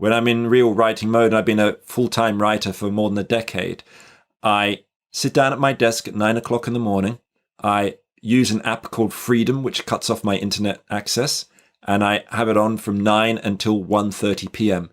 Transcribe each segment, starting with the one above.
When I'm in real writing mode, and I've been a full-time writer for more than a decade, I sit down at my desk at 9 o'clock in the morning. I use an app called Freedom, which cuts off my internet access, and I have it on from 9 until 1:30 p.m.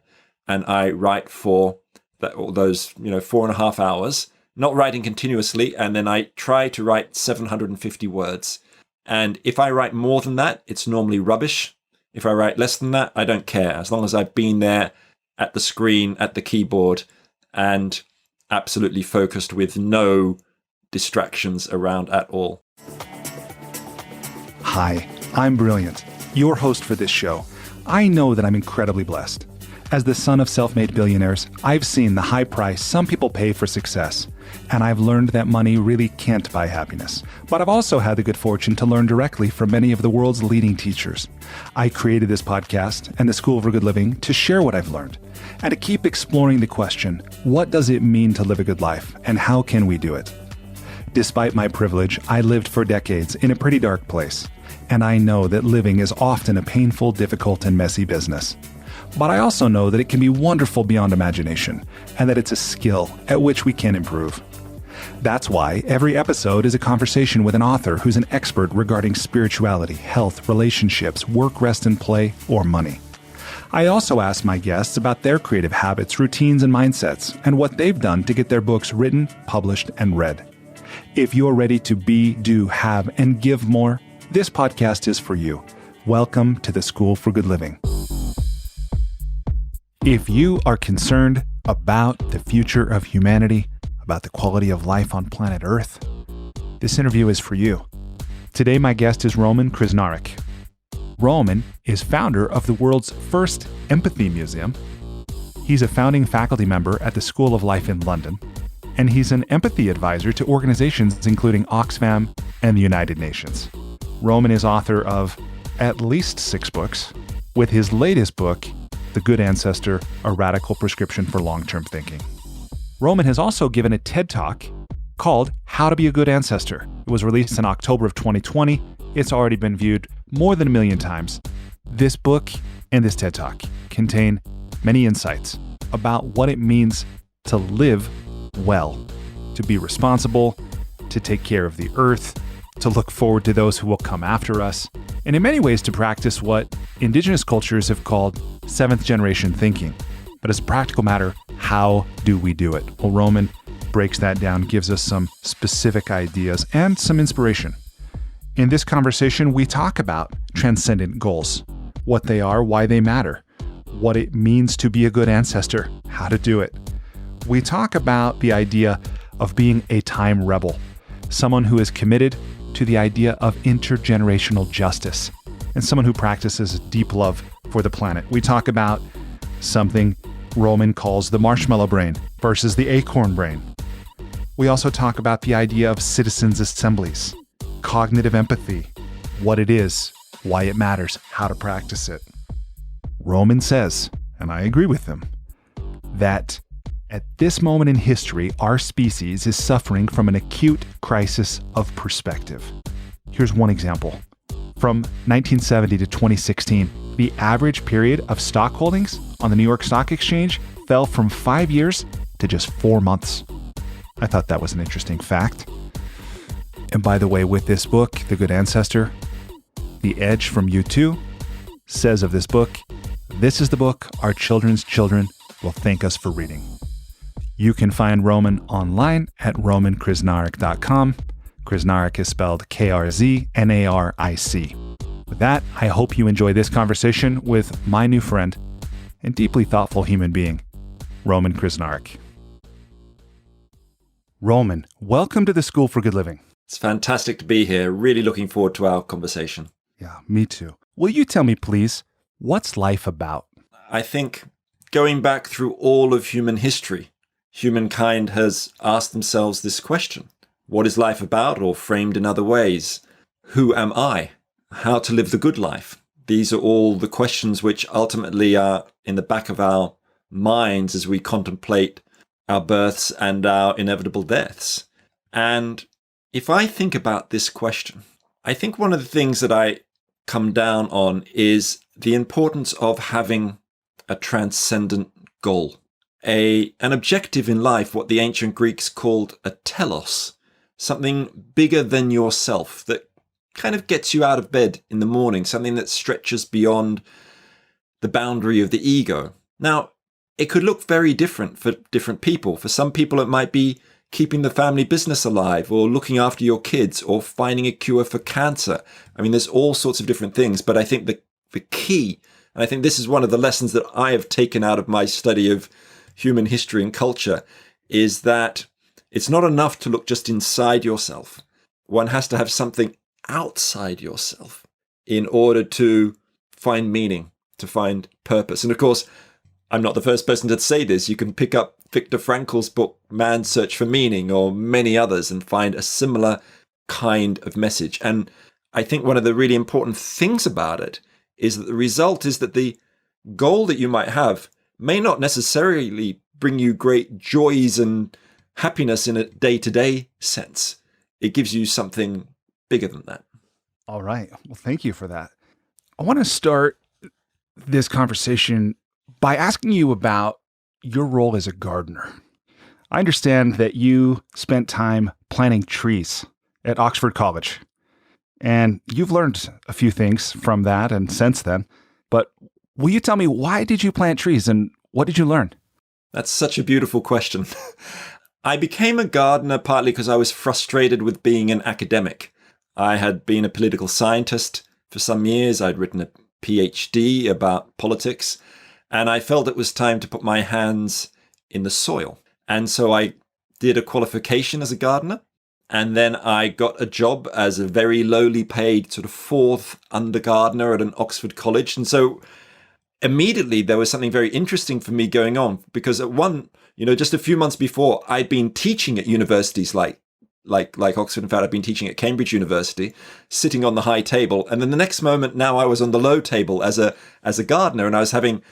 And I write for those 4.5 hours, not writing continuously, and then I try to write 750 words. And if I write more than that, it's normally rubbish. If I write less than that, I don't care, as long as I've been there at the screen, at the keyboard, and absolutely focused with no distractions around at all. Hi, I'm Brilliant, your host for this show. I know that I'm incredibly blessed. As the son of self-made billionaires, I've seen the high price some people pay for success, and I've learned that money really can't buy happiness. But I've also had the good fortune to learn directly from many of the world's leading teachers. I created this podcast and the School for Good Living to share what I've learned, and to keep exploring the question, what does it mean to live a good life, and how can we do it? Despite my privilege, I lived for decades in a pretty dark place, and I know that living is often a painful, difficult, and messy business. But I also know that it can be wonderful beyond imagination, and that it's a skill at which we can improve. That's why every episode is a conversation with an author who's an expert regarding spirituality, health, relationships, work, rest and play, or money. I also ask my guests about their creative habits, routines, and mindsets, and what they've done to get their books written, published, and read. If you're ready to be, do, have, and give more, this podcast is for you. Welcome to the School for Good Living. If you are concerned about the future of humanity, about the quality of life on planet Earth, this interview is for you. Today, my guest is Roman Krznaric. Roman is founder of the world's first empathy museum. He's a founding faculty member at the School of Life in London, and he's an empathy advisor to organizations including Oxfam and the United Nations. Roman is author of at least 6 books, with his latest book, The Good Ancestor, A Radical Prescription for Long-Term Thinking. Roman has also given a TED Talk called How to Be a Good Ancestor. It was released in October of 2020. It's already been viewed more than 1 million times. This book and this TED Talk contain many insights about what it means to live well, to be responsible, to take care of the earth, to look forward to those who will come after us, and in many ways to practice what indigenous cultures have called seventh generation thinking. But as a practical matter, how do we do it? Well, Roman breaks that down, gives us some specific ideas and some inspiration. In this conversation, we talk about transcendent goals, what they are, why they matter, what it means to be a good ancestor, how to do it. We talk about the idea of being a time rebel, someone who is committed to the idea of intergenerational justice, and someone who practices deep love for the planet. We talk about something Roman calls the marshmallow brain versus the acorn brain. We also talk about the idea of citizens' assemblies, cognitive empathy, what it is, why it matters, how to practice it. Roman says, and I agree with him, that at this moment in history, our species is suffering from an acute crisis of perspective. Here's one example. From 1970 to 2016, the average period of stock holdings on the New York Stock Exchange fell from 5 years to just 4 months. I thought that was an interesting fact. And by the way, with this book, The Good Ancestor, The Edge from U2 says of this book, "This is the book our children's children will thank us for reading." You can find Roman online at romankrznaric.com. Krznaric is spelled Krznaric. With that, I hope you enjoy this conversation with my new friend and deeply thoughtful human being, Roman Krznaric. Roman, welcome to the School for Good Living. It's fantastic to be here. Really looking forward to our conversation. Yeah, me too. Will you tell me, please, what's life about? I think going back through all of human history, humankind has asked themselves this question. What is life about? Or framed in other ways, who am I? How to live the good life? These are all the questions which ultimately are in the back of our minds as we contemplate our births and our inevitable deaths. And if I think about this question, I think one of the things that I come down on is the importance of having a transcendent goal, an objective in life, what the ancient Greeks called a telos, something bigger than yourself that kind of gets you out of bed in the morning, something that stretches beyond the boundary of the ego. Now, it could look very different for different people. For some people, it might be keeping the family business alive, or looking after your kids, or finding a cure for cancer. I mean, there's all sorts of different things, but I think the key, and I think this is one of the lessons that I have taken out of my study of human history and culture, is that it's not enough to look just inside yourself. One has to have something outside yourself in order to find meaning, to find purpose. And of course, I'm not the first person to say this. You can pick up Viktor Frankl's book, Man's Search for Meaning, or many others, and find a similar kind of message. And I think one of the really important things about it is that the result is that the goal that you might have may not necessarily bring you great joys and happiness in a day-to-day sense. It gives you something bigger than that. All right. Well, thank you for that. I want to start this conversation by asking you about your role as a gardener. I understand that you spent time planting trees at Oxford College, and you've learned a few things from that and since then. But will you tell me, why did you plant trees and what did you learn? That's such a beautiful question. I became a gardener partly because I was frustrated with being an academic. I had been a political scientist for some years. I'd written a PhD about politics, and I felt it was time to put my hands in the soil. And so I did a qualification as a gardener, and then I got a job as a very lowly paid sort of fourth under gardener at an Oxford college. And so immediately there was something very interesting for me going on, because at just a few months before, I'd been teaching at universities like Oxford. In fact, I'd been teaching at Cambridge University, sitting on the high table. And then the next moment, now I was on the low table as a gardener, and I was having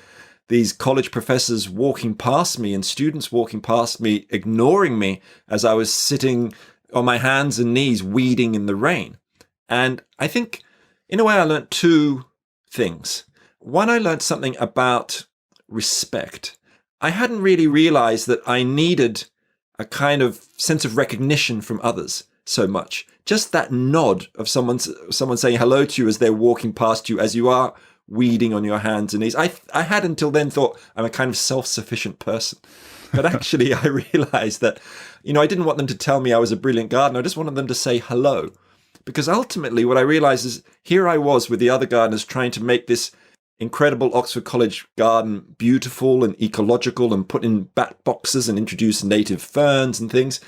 these college professors walking past me and students walking past me, ignoring me as I was sitting on my hands and knees weeding in the rain. And I think, in a way, I learned two things. One, I learned something about respect. I hadn't really realized that I needed a kind of sense of recognition from others so much. Just that nod of someone saying hello to you as they're walking past you, as you are weeding on your hands and knees. I had until then thought I'm a kind of self-sufficient person. But actually, I realized that, I didn't want them to tell me I was a brilliant gardener. I just wanted them to say hello. Because ultimately, what I realized is here I was with the other gardeners trying to make this incredible Oxford College garden beautiful and ecological and put in bat boxes and introduce native ferns and things.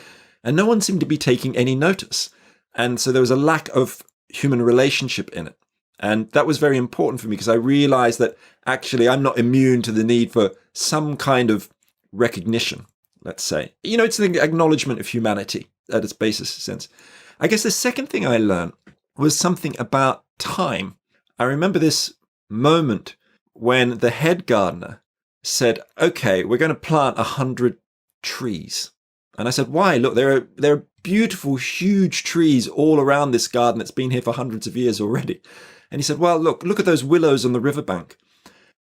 And no one seemed to be taking any notice. And so there was a lack of human relationship in it. And that was very important for me, because I realized that actually I'm not immune to the need for some kind of recognition, let's say. It's the acknowledgement of humanity at its basis sense. I guess the second thing I learned was something about time. I remember this moment when the head gardener said, okay, we're going to plant 100 trees. And I said, why? Look, there are beautiful, huge trees all around this garden that's been here for hundreds of years already. And he said, well, look at those willows on the riverbank.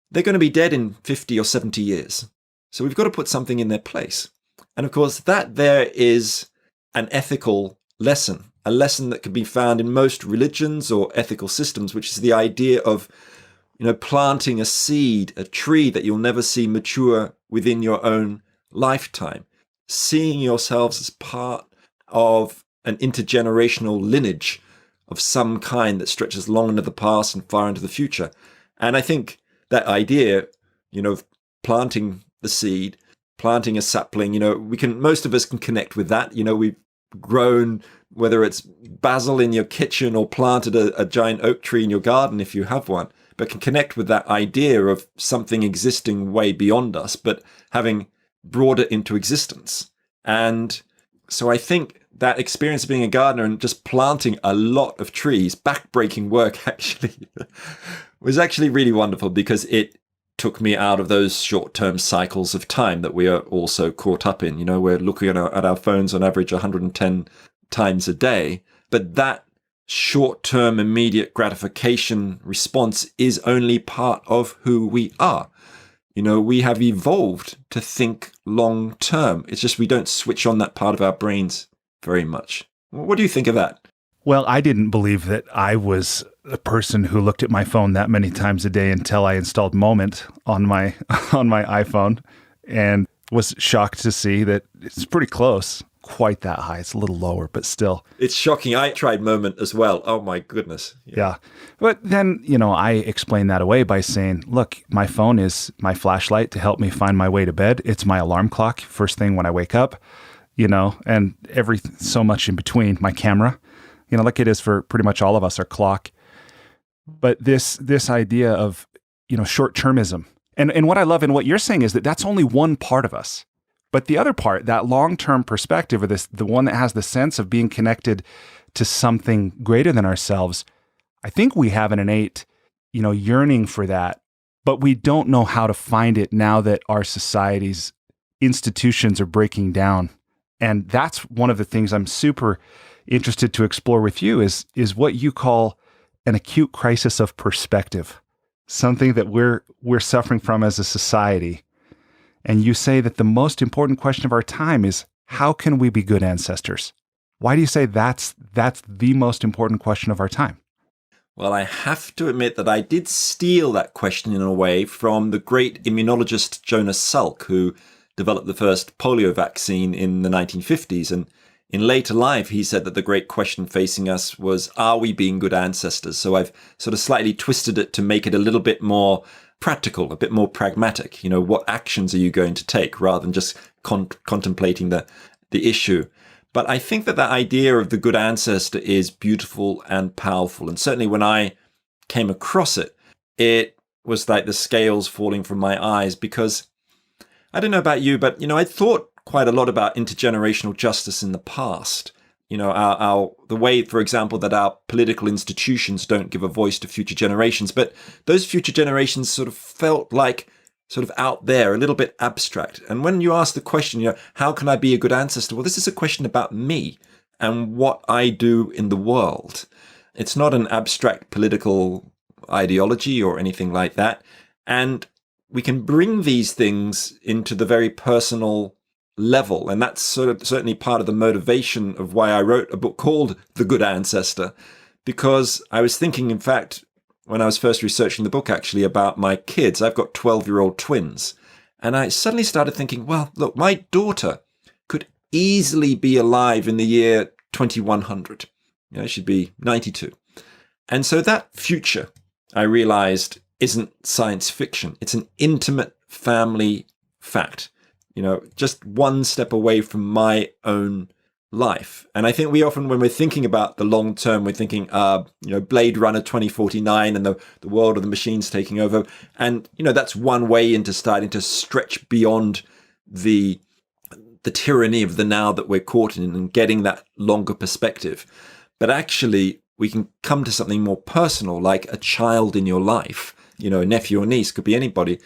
They're going to be dead in 50 or 70 years. So we've got to put something in their place. And of course, that there is an ethical lesson, a lesson that can be found in most religions or ethical systems, which is the idea of, planting a seed, a tree that you'll never see mature within your own lifetime, seeing yourselves as part of an intergenerational lineage of some kind that stretches long into the past and far into the future. And I think that idea, of planting the seed, planting a sapling, most of us can connect with that. We've grown, whether it's basil in your kitchen or planted a giant oak tree in your garden if you have one, but can connect with that idea of something existing way beyond us, but having brought it into existence. And so I think that experience of being a gardener and just planting a lot of trees, back-breaking work actually, was actually really wonderful, because it took me out of those short-term cycles of time that we are also caught up in. We're looking at our phones on average 110 times a day, but that short-term immediate gratification response is only part of who we are. We have evolved to think long term. It's just we don't switch on that part of our brains very much. What do you think of that? Well, I didn't believe that I was a person who looked at my phone that many times a day until I installed Moment on my iPhone, and was shocked to see that it's pretty close. Quite that high. It's a little lower, but still. It's shocking. I tried Moment as well. Oh my goodness. Yeah. But then, I explain that away by saying, look, my phone is my flashlight to help me find my way to bed. It's my alarm clock first thing when I wake up, and so much in between. My camera, like it is for pretty much all of us, our clock. But this idea of, short-termism. And what I love and what you're saying is that that's only one part of us. But the other part, that long-term perspective, or the one that has the sense of being connected to something greater than ourselves, I think we have an innate, yearning for that, but we don't know how to find it now that our society's institutions are breaking down. And that's one of the things I'm super interested to explore with you is what you call an acute crisis of perspective, something that we're suffering from as a society. And you say that the most important question of our time is, how can we be good ancestors? Why do you say that's the most important question of our time? Well, I have to admit that I did steal that question in a way from the great immunologist Jonas Salk, who developed the first polio vaccine in the 1950s. And in later life, he said that the great question facing us was, are we being good ancestors? So I've sort of slightly twisted it to make it a little bit more practical, a bit more pragmatic. What actions are you going to take rather than just contemplating the issue? But I think that idea of the good ancestor is beautiful and powerful. And certainly when I came across it, it was like the scales falling from my eyes, because I don't know about you, but, I thought quite a lot about intergenerational justice in the past. The way, for example, that our political institutions don't give a voice to future generations, but those future generations sort of felt like sort of out there, a little bit abstract. And when you ask the question, how can I be a good ancestor? Well, this is a question about me and what I do in the world. It's not an abstract political ideology or anything like that. And we can bring these things into the very personal level. And that's sort of certainly part of the motivation of why I wrote a book called The Good Ancestor, because I was thinking, in fact, when I was first researching the book, actually, about my kids. I've got 12-year-old twins. And I suddenly started thinking, well, look, my daughter could easily be alive in the year 2100. She'd be 92. And so that future, I realized, isn't science fiction. It's an intimate family fact. Just one step away from my own life. And I think we often, when we're thinking about the long term, we're thinking, Blade Runner 2049 and the world of the machines taking over. And, that's one way into starting to stretch beyond the tyranny of the now that we're caught in and getting that longer perspective. But actually, we can come to something more personal, like a child in your life, a nephew or niece, could be anybody,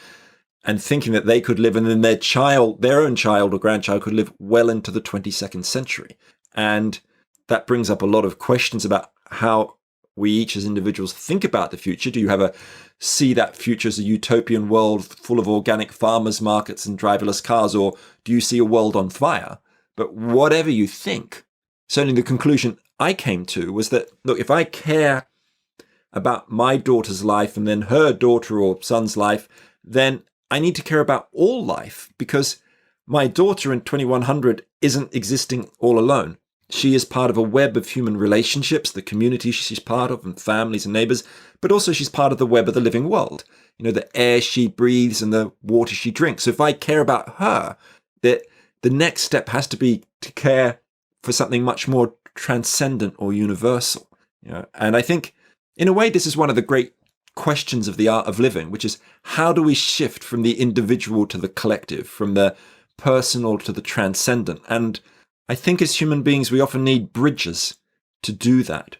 and thinking that they could live, and then their own child or grandchild could live well into the 22nd century. And that brings up a lot of questions about how we each as individuals think about the future. Do you see that future as a utopian world full of organic farmers markets and driverless cars, or do you see a world on fire? But whatever you think, certainly the conclusion I came to was that, look, if I care about my daughter's life and then her daughter or son's life, then I need to care about all life, because my daughter in 2100 isn't existing all alone. She is part of a web of human relationships, the community she's part of, and families and neighbors, but also she's part of the web of the living world. The air she breathes and the water she drinks. So if I care about her, the next step has to be to care for something much more transcendent or universal. And I think, in a way, this is one of the great questions of the art of living, which is, how do we shift from the individual to the collective, from the personal to the transcendent? And I think as human beings, we often need bridges to do that.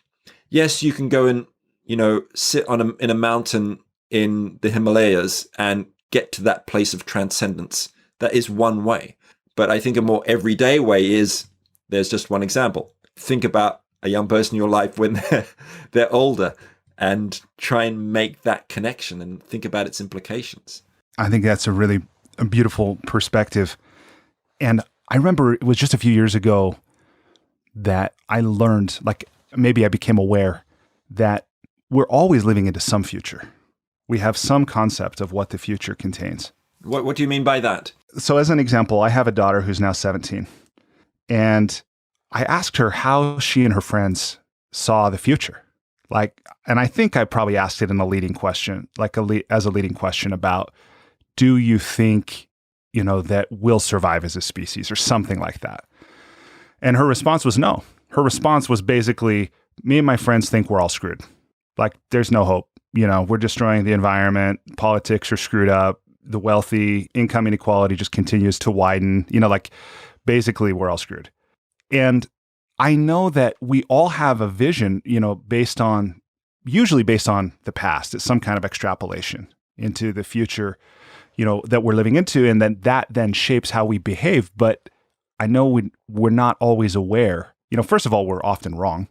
Yes, you can go and, sit in a mountain in the Himalayas and get to that place of transcendence. That is one way. But I think a more everyday way is, there's just one example. Think about a young person in your life when they're older, and try and make that connection and think about its implications. I think that's a beautiful perspective. And I remember it was just a few years ago that I learned, like maybe I became aware that we're always living into some future. We have some concept of what the future contains. What do you mean by that? So as an example, I have a daughter who's now 17. And I asked her how she and her friends saw the future. And I think I probably asked it in a leading question, as a leading question about, do you think, that we'll survive as a species or something like that? And her response was no. Her response was basically, me and my friends think we're all screwed. Like, there's no hope. We're destroying the environment. Politics are screwed up. The wealthy, income inequality just continues to widen. Basically, we're all screwed. And I know that we all have a vision, usually based on the past. It's some kind of extrapolation into the future, that we're living into. And then that then shapes how we behave. But I know we're not always aware. First of all, we're often wrong,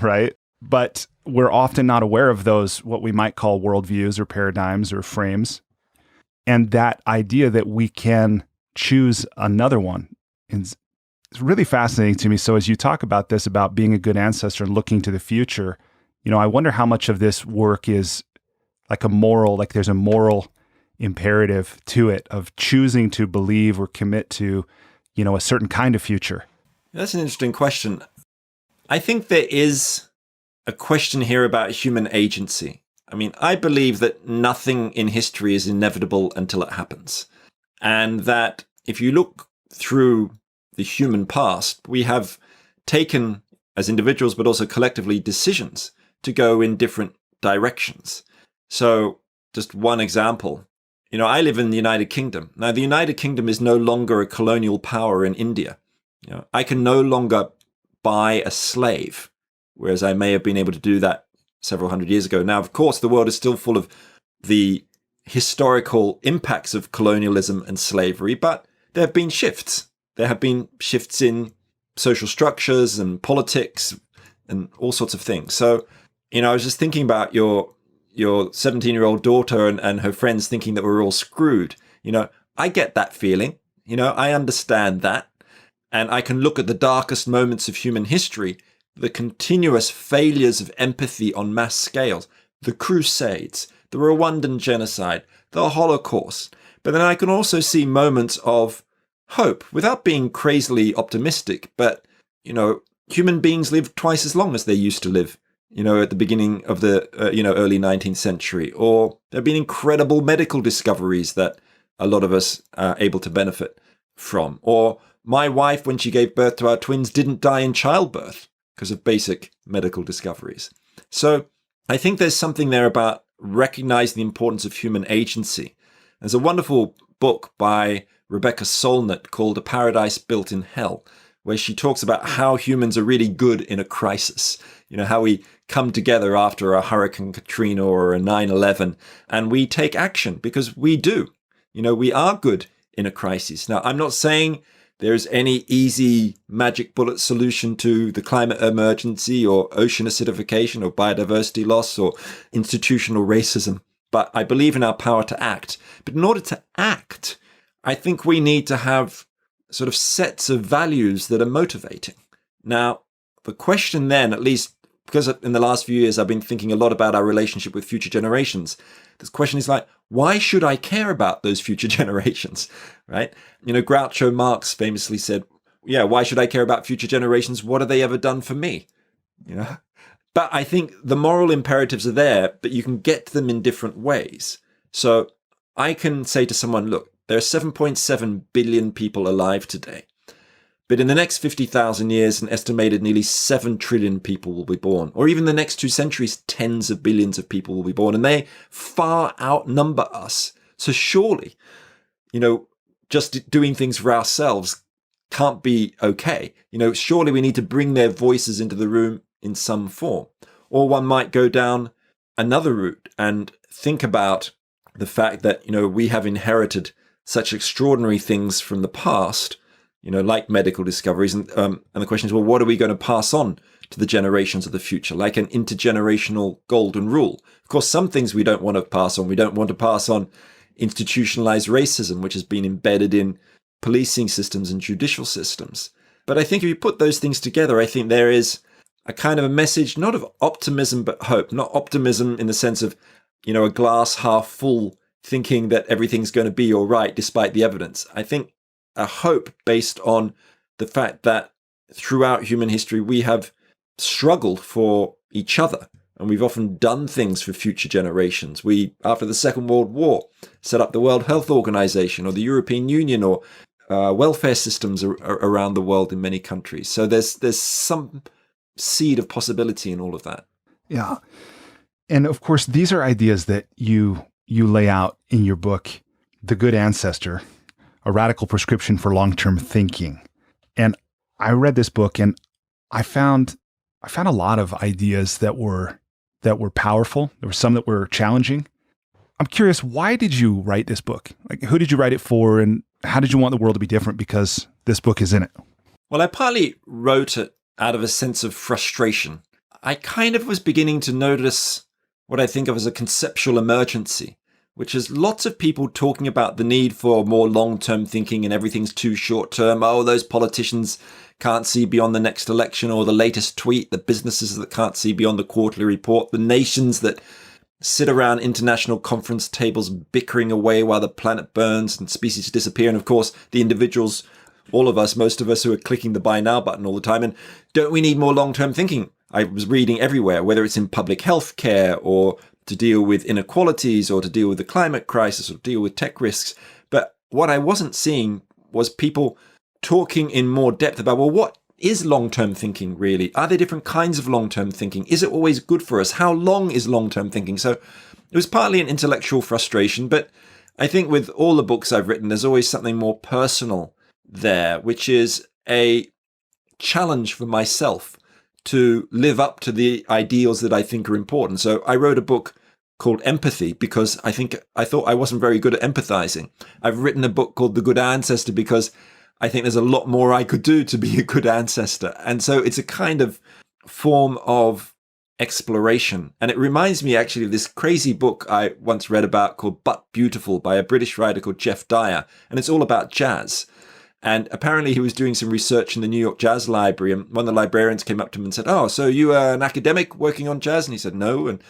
right? But we're often not aware of those, what we might call worldviews or paradigms or frames. And that idea that we can choose another one is really fascinating to me. So as you talk about this, about being a good ancestor and looking to the future, I wonder how much of this work is there's a moral imperative to it of choosing to believe or commit to, a certain kind of future. That's an interesting question. I think there is a question here about human agency. I mean, I believe that nothing in history is inevitable until it happens. And that if you look through the human past, we have taken, as individuals, but also collectively, decisions to go in different directions. So just one example, I live in the United Kingdom. Now, the United Kingdom is no longer a colonial power in India. I can no longer buy a slave, whereas I may have been able to do that several hundred years ago. Now, of course, the world is still full of the historical impacts of colonialism and slavery, but there have been shifts. There have been shifts in social structures and politics and all sorts of things. So, I was just thinking about your 17-year-old daughter and her friends thinking that we're all screwed. I get that feeling. I understand that. And I can look at the darkest moments of human history, the continuous failures of empathy on mass scales, the Crusades, the Rwandan genocide, the Holocaust. But then I can also see moments of hope without being crazily optimistic. But, human beings live twice as long as they used to live, at the beginning of the, early 19th century. Or there have been incredible medical discoveries that a lot of us are able to benefit from. Or my wife, when she gave birth to our twins, didn't die in childbirth because of basic medical discoveries. So I think there's something there about recognizing the importance of human agency. There's a wonderful book by Rebecca Solnit called A Paradise Built in Hell, where she talks about how humans are really good in a crisis. How we come together after a Hurricane Katrina or a 9/11, and we take action because we do. We are good in a crisis. Now, I'm not saying there's any easy magic bullet solution to the climate emergency or ocean acidification or biodiversity loss or institutional racism, but I believe in our power to act. But in order to act, I think we need to have sort of sets of values that are motivating. Now, the question then, at least because in the last few years I've been thinking a lot about our relationship with future generations, this question is like, why should I care about those future generations, right? Groucho Marx famously said, why should I care about future generations? What have they ever done for me? But I think the moral imperatives are there, but you can get to them in different ways. So I can say to someone, look, there are 7.7 billion people alive today. But in the next 50,000 years, an estimated nearly 7 trillion people will be born. Or even the next 2 centuries, tens of billions of people will be born. And they far outnumber us. So surely, just doing things for ourselves can't be okay. Surely we need to bring their voices into the room in some form. Or one might go down another route and think about the fact that, we have inherited such extraordinary things from the past, like medical discoveries. And the question is, well, what are we going to pass on to the generations of the future? Like an intergenerational golden rule. Of course, some things we don't want to pass on. We don't want to pass on institutionalized racism, which has been embedded in policing systems and judicial systems. But I think if you put those things together, I think there is a kind of a message, not of optimism, but hope. Not optimism in the sense of, a glass half full, thinking that everything's going to be all right despite the evidence. I think a hope based on the fact that throughout human history, we have struggled for each other. And we've often done things for future generations. We, after the Second World War, set up the World Health Organization or the European Union or welfare systems around the world in many countries. So there's some seed of possibility in all of that. Yeah. And of course, these are ideas that you lay out in your book, The Good Ancestor, A Radical Prescription for Long-Term Thinking. And I read this book and I found a lot of ideas that were powerful. There were some that were challenging. I'm curious, why did you write this book? Like, who did you write it for, and how did you want the world to be different because this book is in it? Well, I partly wrote it out of a sense of frustration. I kind of was beginning to notice what I think of as a conceptual emergency, which is lots of people talking about the need for more long-term thinking and everything's too short-term. Oh, those politicians can't see beyond the next election or the latest tweet, the businesses that can't see beyond the quarterly report, the nations that sit around international conference tables bickering away while the planet burns and species disappear. And of course, the individuals, all of us, most of us who are clicking the buy now button all the time. And don't we need more long-term thinking? I was reading everywhere, whether it's in public health care or to deal with inequalities or to deal with the climate crisis or deal with tech risks. But what I wasn't seeing was people talking in more depth about, well, what is long-term thinking really? Are there different kinds of long-term thinking? Is it always good for us? How long is long-term thinking? So it was partly an intellectual frustration, but I think with all the books I've written, there's always something more personal there, which is a challenge for myself to live up to the ideals that I think are important. So I wrote a book called Empathy because I thought I wasn't very good at empathizing. I've written a book called The Good Ancestor because I think there's a lot more I could do to be a good ancestor. And so it's a kind of form of exploration. And it reminds me actually of this crazy book I once read about called But Beautiful by a British writer called Jeff Dyer. And it's all about jazz. And apparently he was doing some research in the New York Jazz Library. And one of the librarians came up to him and said, "Oh, so you are an academic working on jazz?" And he said, "No." And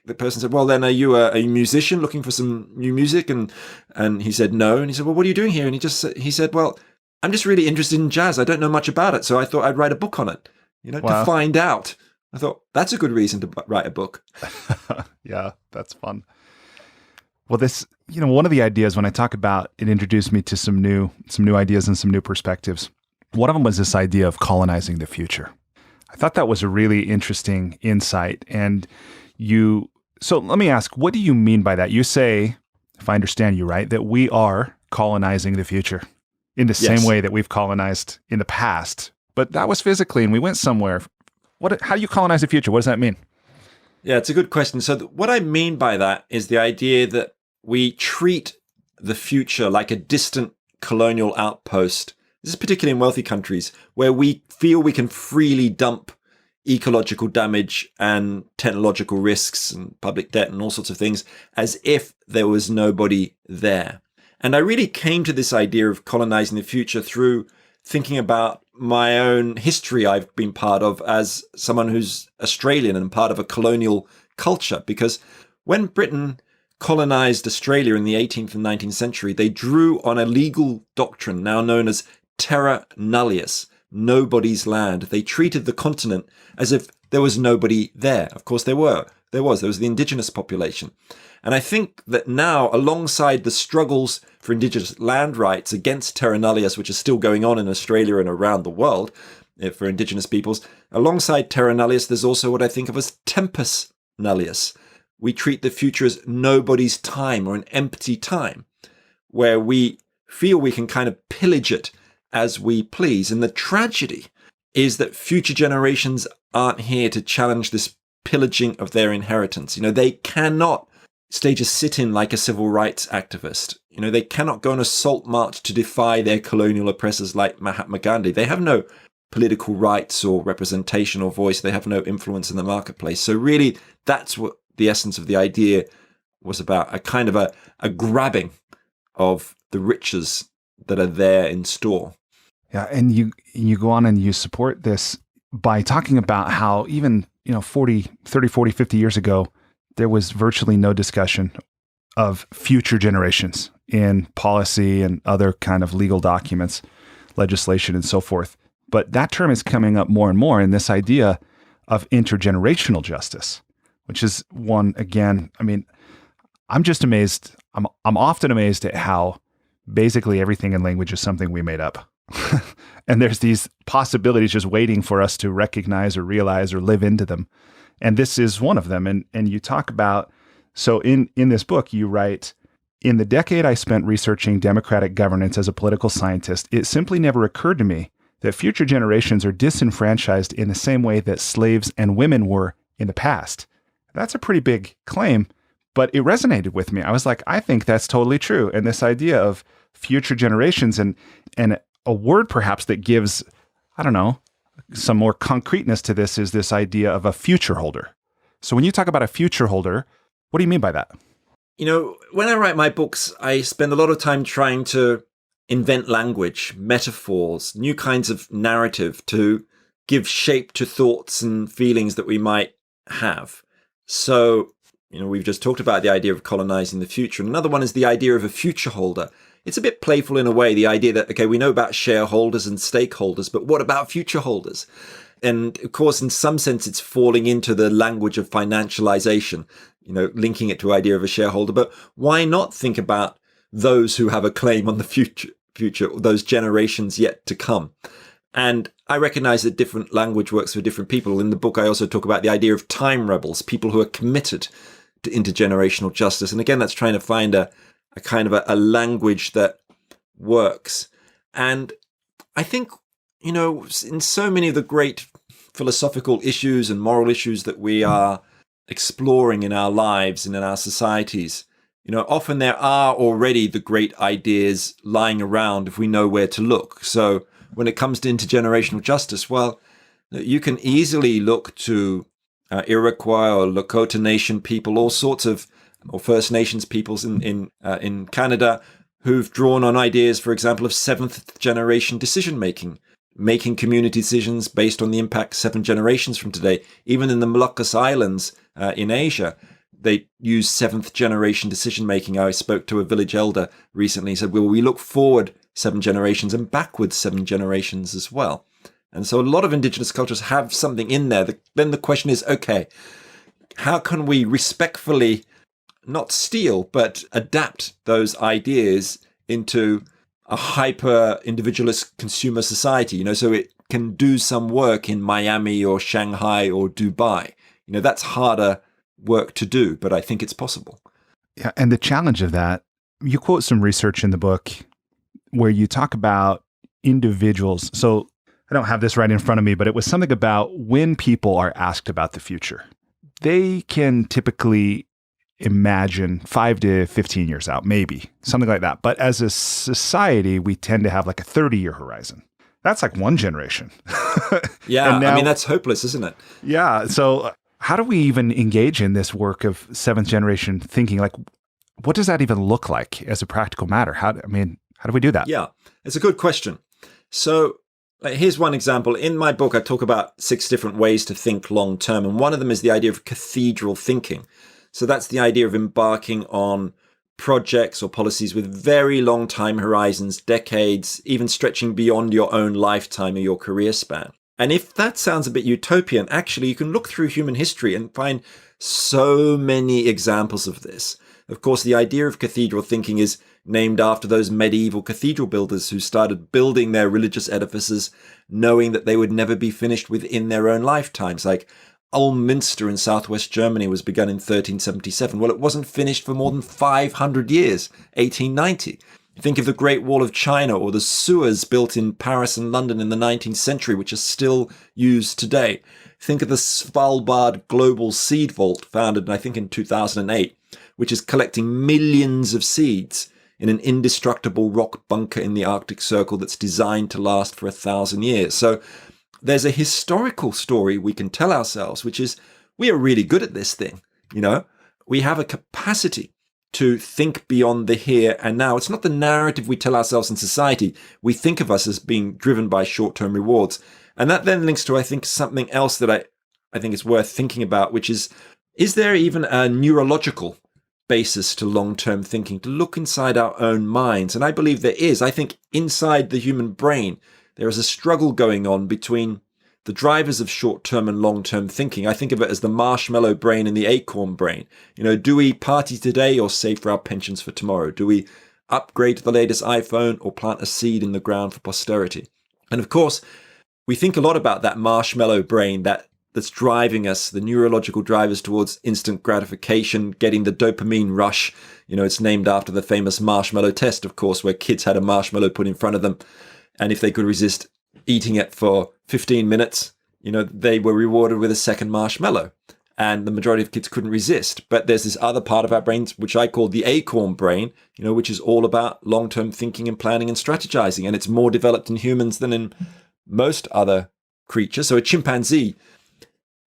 the person said, "Well, then are you a musician looking for some new music?" And he said, "No." And he said, "Well, what are you doing here?" And he said, "Well, I'm just really interested in jazz. I don't know much about it. So I thought I'd write a book on it, Wow. to find out." I thought that's a good reason to write a book. Yeah, that's fun. Well, this, one of the ideas when I talk about it introduced me to some new ideas and some new perspectives. One of them was this idea of colonizing the future. I thought that was a really interesting insight. And so let me ask, what do you mean by that? You say, if I understand you right, that we are colonizing the future in the same way that we've colonized in the past, but that was physically and we went somewhere. How do you colonize the future? What does that mean? Yeah, it's a good question. So what I mean by that is the idea that we treat the future like a distant colonial outpost. This is particularly in wealthy countries where we feel we can freely dump ecological damage and technological risks and public debt and all sorts of things as if there was nobody there. And I really came to this idea of colonizing the future through thinking about my own history I've been part of as someone who's Australian and part of a colonial culture. Because when Britain colonized Australia in the 18th and 19th century, they drew on a legal doctrine now known as terra nullius, nobody's land. They treated the continent as if there was nobody there. Of course, there was the indigenous population. And I think that now, alongside the struggles for indigenous land rights against terra nullius, which is still going on in Australia and around the world for indigenous peoples, alongside terra nullius, there's also what I think of as tempus nullius. We treat the future as nobody's time or an empty time, where we feel we can kind of pillage it as we please. And the tragedy is that future generations aren't here to challenge this pillaging of their inheritance. They cannot stage a sit-in like a civil rights activist. They cannot go on a salt march to defy their colonial oppressors like Mahatma Gandhi. They have no political rights or representation or voice. They have no influence in the marketplace. So really, that's what the essence of the idea was about a kind of a grabbing of the riches that are there in store. Yeah, and you go on and you support this by talking about how even 30, 40, 50 years ago, there was virtually no discussion of future generations in policy and other kind of legal documents, legislation, and so forth. But that term is coming up more and more in this idea of intergenerational justice, which is one, again, I mean, I'm just amazed. I'm often amazed at how basically everything in language is something we made up. And there's these possibilities just waiting for us to recognize or realize or live into them. And this is one of them. And you talk about, so in this book, you write, in the decade I spent researching democratic governance as a political scientist, it simply never occurred to me that future generations are disenfranchised in the same way that slaves and women were in the past. That's a pretty big claim, but it resonated with me. I was like, I think that's totally true. And this idea of future generations and a word perhaps that gives, I don't know, some more concreteness to this is this idea of a future holder. So when you talk about a future holder, what do you mean by that? When I write my books, I spend a lot of time trying to invent language, metaphors, new kinds of narrative to give shape to thoughts and feelings that we might have. So, we've just talked about the idea of colonizing the future. And another one is the idea of a future holder. It's a bit playful in a way, the idea that, okay, we know about shareholders and stakeholders, but what about future holders? And of course, in some sense, it's falling into the language of financialization, linking it to the idea of a shareholder. But why not think about those who have a claim on the future, those generations yet to come? And I recognize that different language works for different people. In the book, I also talk about the idea of time rebels, people who are committed to intergenerational justice. And again, that's trying to find a kind of a language that works. And I think, in so many of the great philosophical issues and moral issues that we are exploring in our lives and in our societies, often there are already the great ideas lying around if we know where to look. So when it comes to intergenerational justice, well, you can easily look to Iroquois or Lakota Nation people, all sorts of, or First Nations peoples in Canada, who've drawn on ideas, for example, of seventh generation decision making community decisions based on the impact 7 generations from today. Even in the Moluccas Islands in Asia, they use 7th generation decision making. I spoke to a village elder recently. He said, well, we look forward 7 generations and backwards 7 generations as well. And so a lot of indigenous cultures have something in there. Then the question is, okay, how can we respectfully not steal, but adapt those ideas into a hyper individualist consumer society, so it can do some work in Miami or Shanghai or Dubai. That's harder work to do, but I think it's possible. Yeah. And the challenge of that, you quote some research in the book where you talk about individuals. So I don't have this right in front of me, but it was something about when people are asked about the future, they can typically imagine 5 to 15 years out, maybe something like that. But as a society, we tend to have like a 30-year horizon. That's like one generation. Yeah. Now, that's hopeless, isn't it? Yeah. So how do we even engage in this work of 7th generation thinking? Like, what does that even look like as a practical matter? How do we do that? Yeah, it's a good question. So here's one example. In my book, I talk about 6 different ways to think long term. And one of them is the idea of cathedral thinking. So that's the idea of embarking on projects or policies with very long time horizons, decades, even stretching beyond your own lifetime or your career span. And if that sounds a bit utopian, actually, you can look through human history and find so many examples of this. Of course, the idea of cathedral thinking is named after those medieval cathedral builders who started building their religious edifices knowing that they would never be finished within their own lifetimes. Like Ulm-Münster in southwest Germany was begun in 1377. Well, it wasn't finished for more than 500 years, 1890. Think of the Great Wall of China or the sewers built in Paris and London in the 19th century, which are still used today. Think of the Svalbard Global Seed Vault, founded, I think, in 2008, which is collecting millions of seeds in an indestructible rock bunker in the Arctic Circle that's designed to last for 1,000 years. So there's a historical story we can tell ourselves, which is we are really good at this thing. we have a capacity to think beyond the here and now. It's not the narrative we tell ourselves in society. We think of us as being driven by short-term rewards. And that then links to, I think, something else that I think is worth thinking about, which is there even a neurological basis to long-term thinking, to look inside our own minds? And I believe there is. I think inside the human brain, there is a struggle going on between the drivers of short-term and long-term thinking. I think of it as the marshmallow brain and the acorn brain. Do we party today or save for our pensions for tomorrow? Do we upgrade to the latest iPhone or plant a seed in the ground for posterity? And of course, we think a lot about that marshmallow brain that's driving us, the neurological drivers towards instant gratification, getting the dopamine rush. It's named after the famous marshmallow test, of course, where kids had a marshmallow put in front of them. And if they could resist eating it for 15 minutes, they were rewarded with a second marshmallow. And the majority of kids couldn't resist. But there's this other part of our brains, which I call the acorn brain, which is all about long-term thinking and planning and strategizing. And it's more developed in humans than in most other creatures. So a chimpanzee,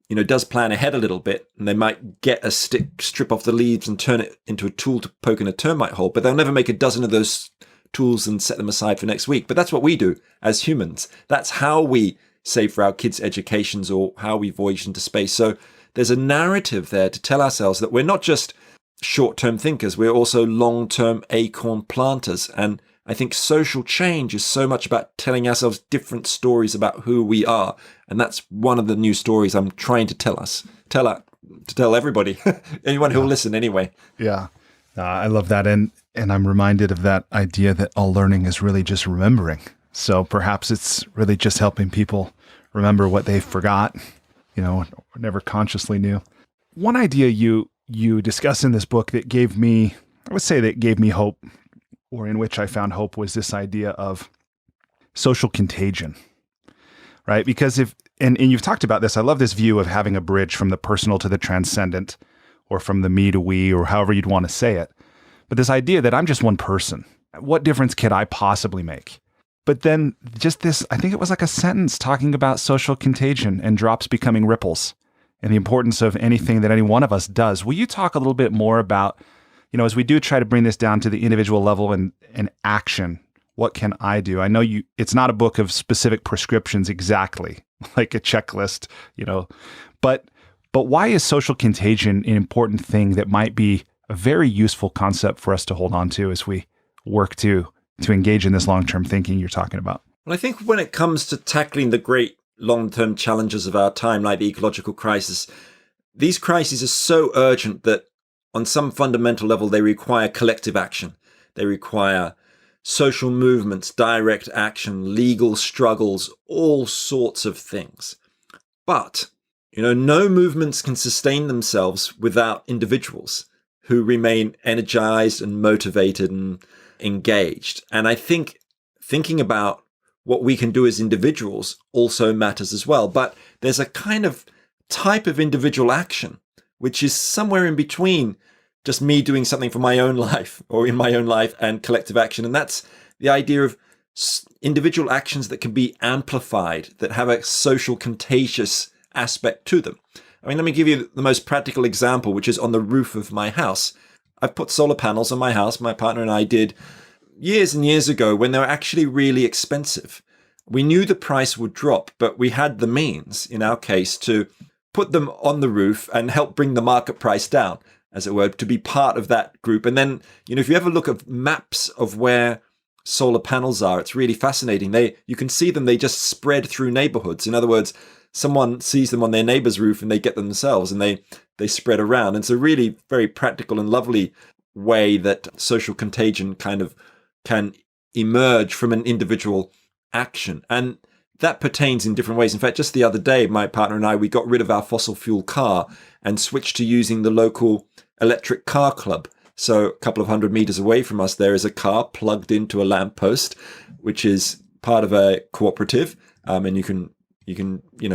does plan ahead a little bit, and they might get a stick, strip off the leaves and turn it into a tool to poke in a termite hole, but they'll never make a dozen of those tools and set them aside for next week. But that's what we do as humans. That's how we save for our kids' educations or how we voyage into space. So there's a narrative there to tell ourselves that we're not just short-term thinkers, we're also long-term acorn planters. And I think social change is so much about telling ourselves different stories about who we are. And that's one of the new stories I'm trying to tell everybody, anyone who'll listen anyway. Yeah. I love that. And I'm reminded of that idea that all learning is really just remembering. So perhaps it's really just helping people remember what they forgot, or never consciously knew. One idea you discuss in this book that gave me hope, or in which I found hope, was this idea of social contagion, right? Because and you've talked about this, I love this view of having a bridge from the personal to the transcendent, or from the me to we, or however you'd want to say it. But this idea that I'm just one person, what difference could I possibly make? But then just this, I think it was like a sentence talking about social contagion and drops becoming ripples and the importance of anything that any one of us does. Will you talk a little bit more about, as we do try to bring this down to the individual level and action, what can I do? I know it's not a book of specific prescriptions exactly, like a checklist, but why is social contagion an important thing that might be a very useful concept for us to hold on to as we work to engage in this long-term thinking you're talking about? Well, I think when it comes to tackling the great long-term challenges of our time, like the ecological crisis, these crises are so urgent that on some fundamental level, they require collective action. They require social movements, direct action, legal struggles, all sorts of things. But, no movements can sustain themselves without individuals who remain energized and motivated and engaged. And I think thinking about what we can do as individuals also matters as well. But there's a kind of type of individual action which is somewhere in between just me doing something for my own life or in my own life and collective action. And that's the idea of individual actions that can be amplified, that have a social contagious aspect to them. I mean, let me give you the most practical example, which is on the roof of my house. I've put solar panels on my house. My partner and I did years and years ago when they were actually really expensive. We knew the price would drop, but we had the means, in our case, to put them on the roof and help bring the market price down, as it were, to be part of that group. And then, if you ever look at maps of where solar panels are, it's really fascinating. You can see them, they just spread through neighborhoods. In other words, someone sees them on their neighbor's roof and they get them themselves and they spread around. And it's a really very practical and lovely way that social contagion kind of can emerge from an individual action. And that pertains in different ways. In fact, just the other day, my partner and I, we got rid of our fossil fuel car and switched to using the local electric car club. So a couple of 100 meters away from us, there is a car plugged into a lamppost, which is part of a cooperative. And you can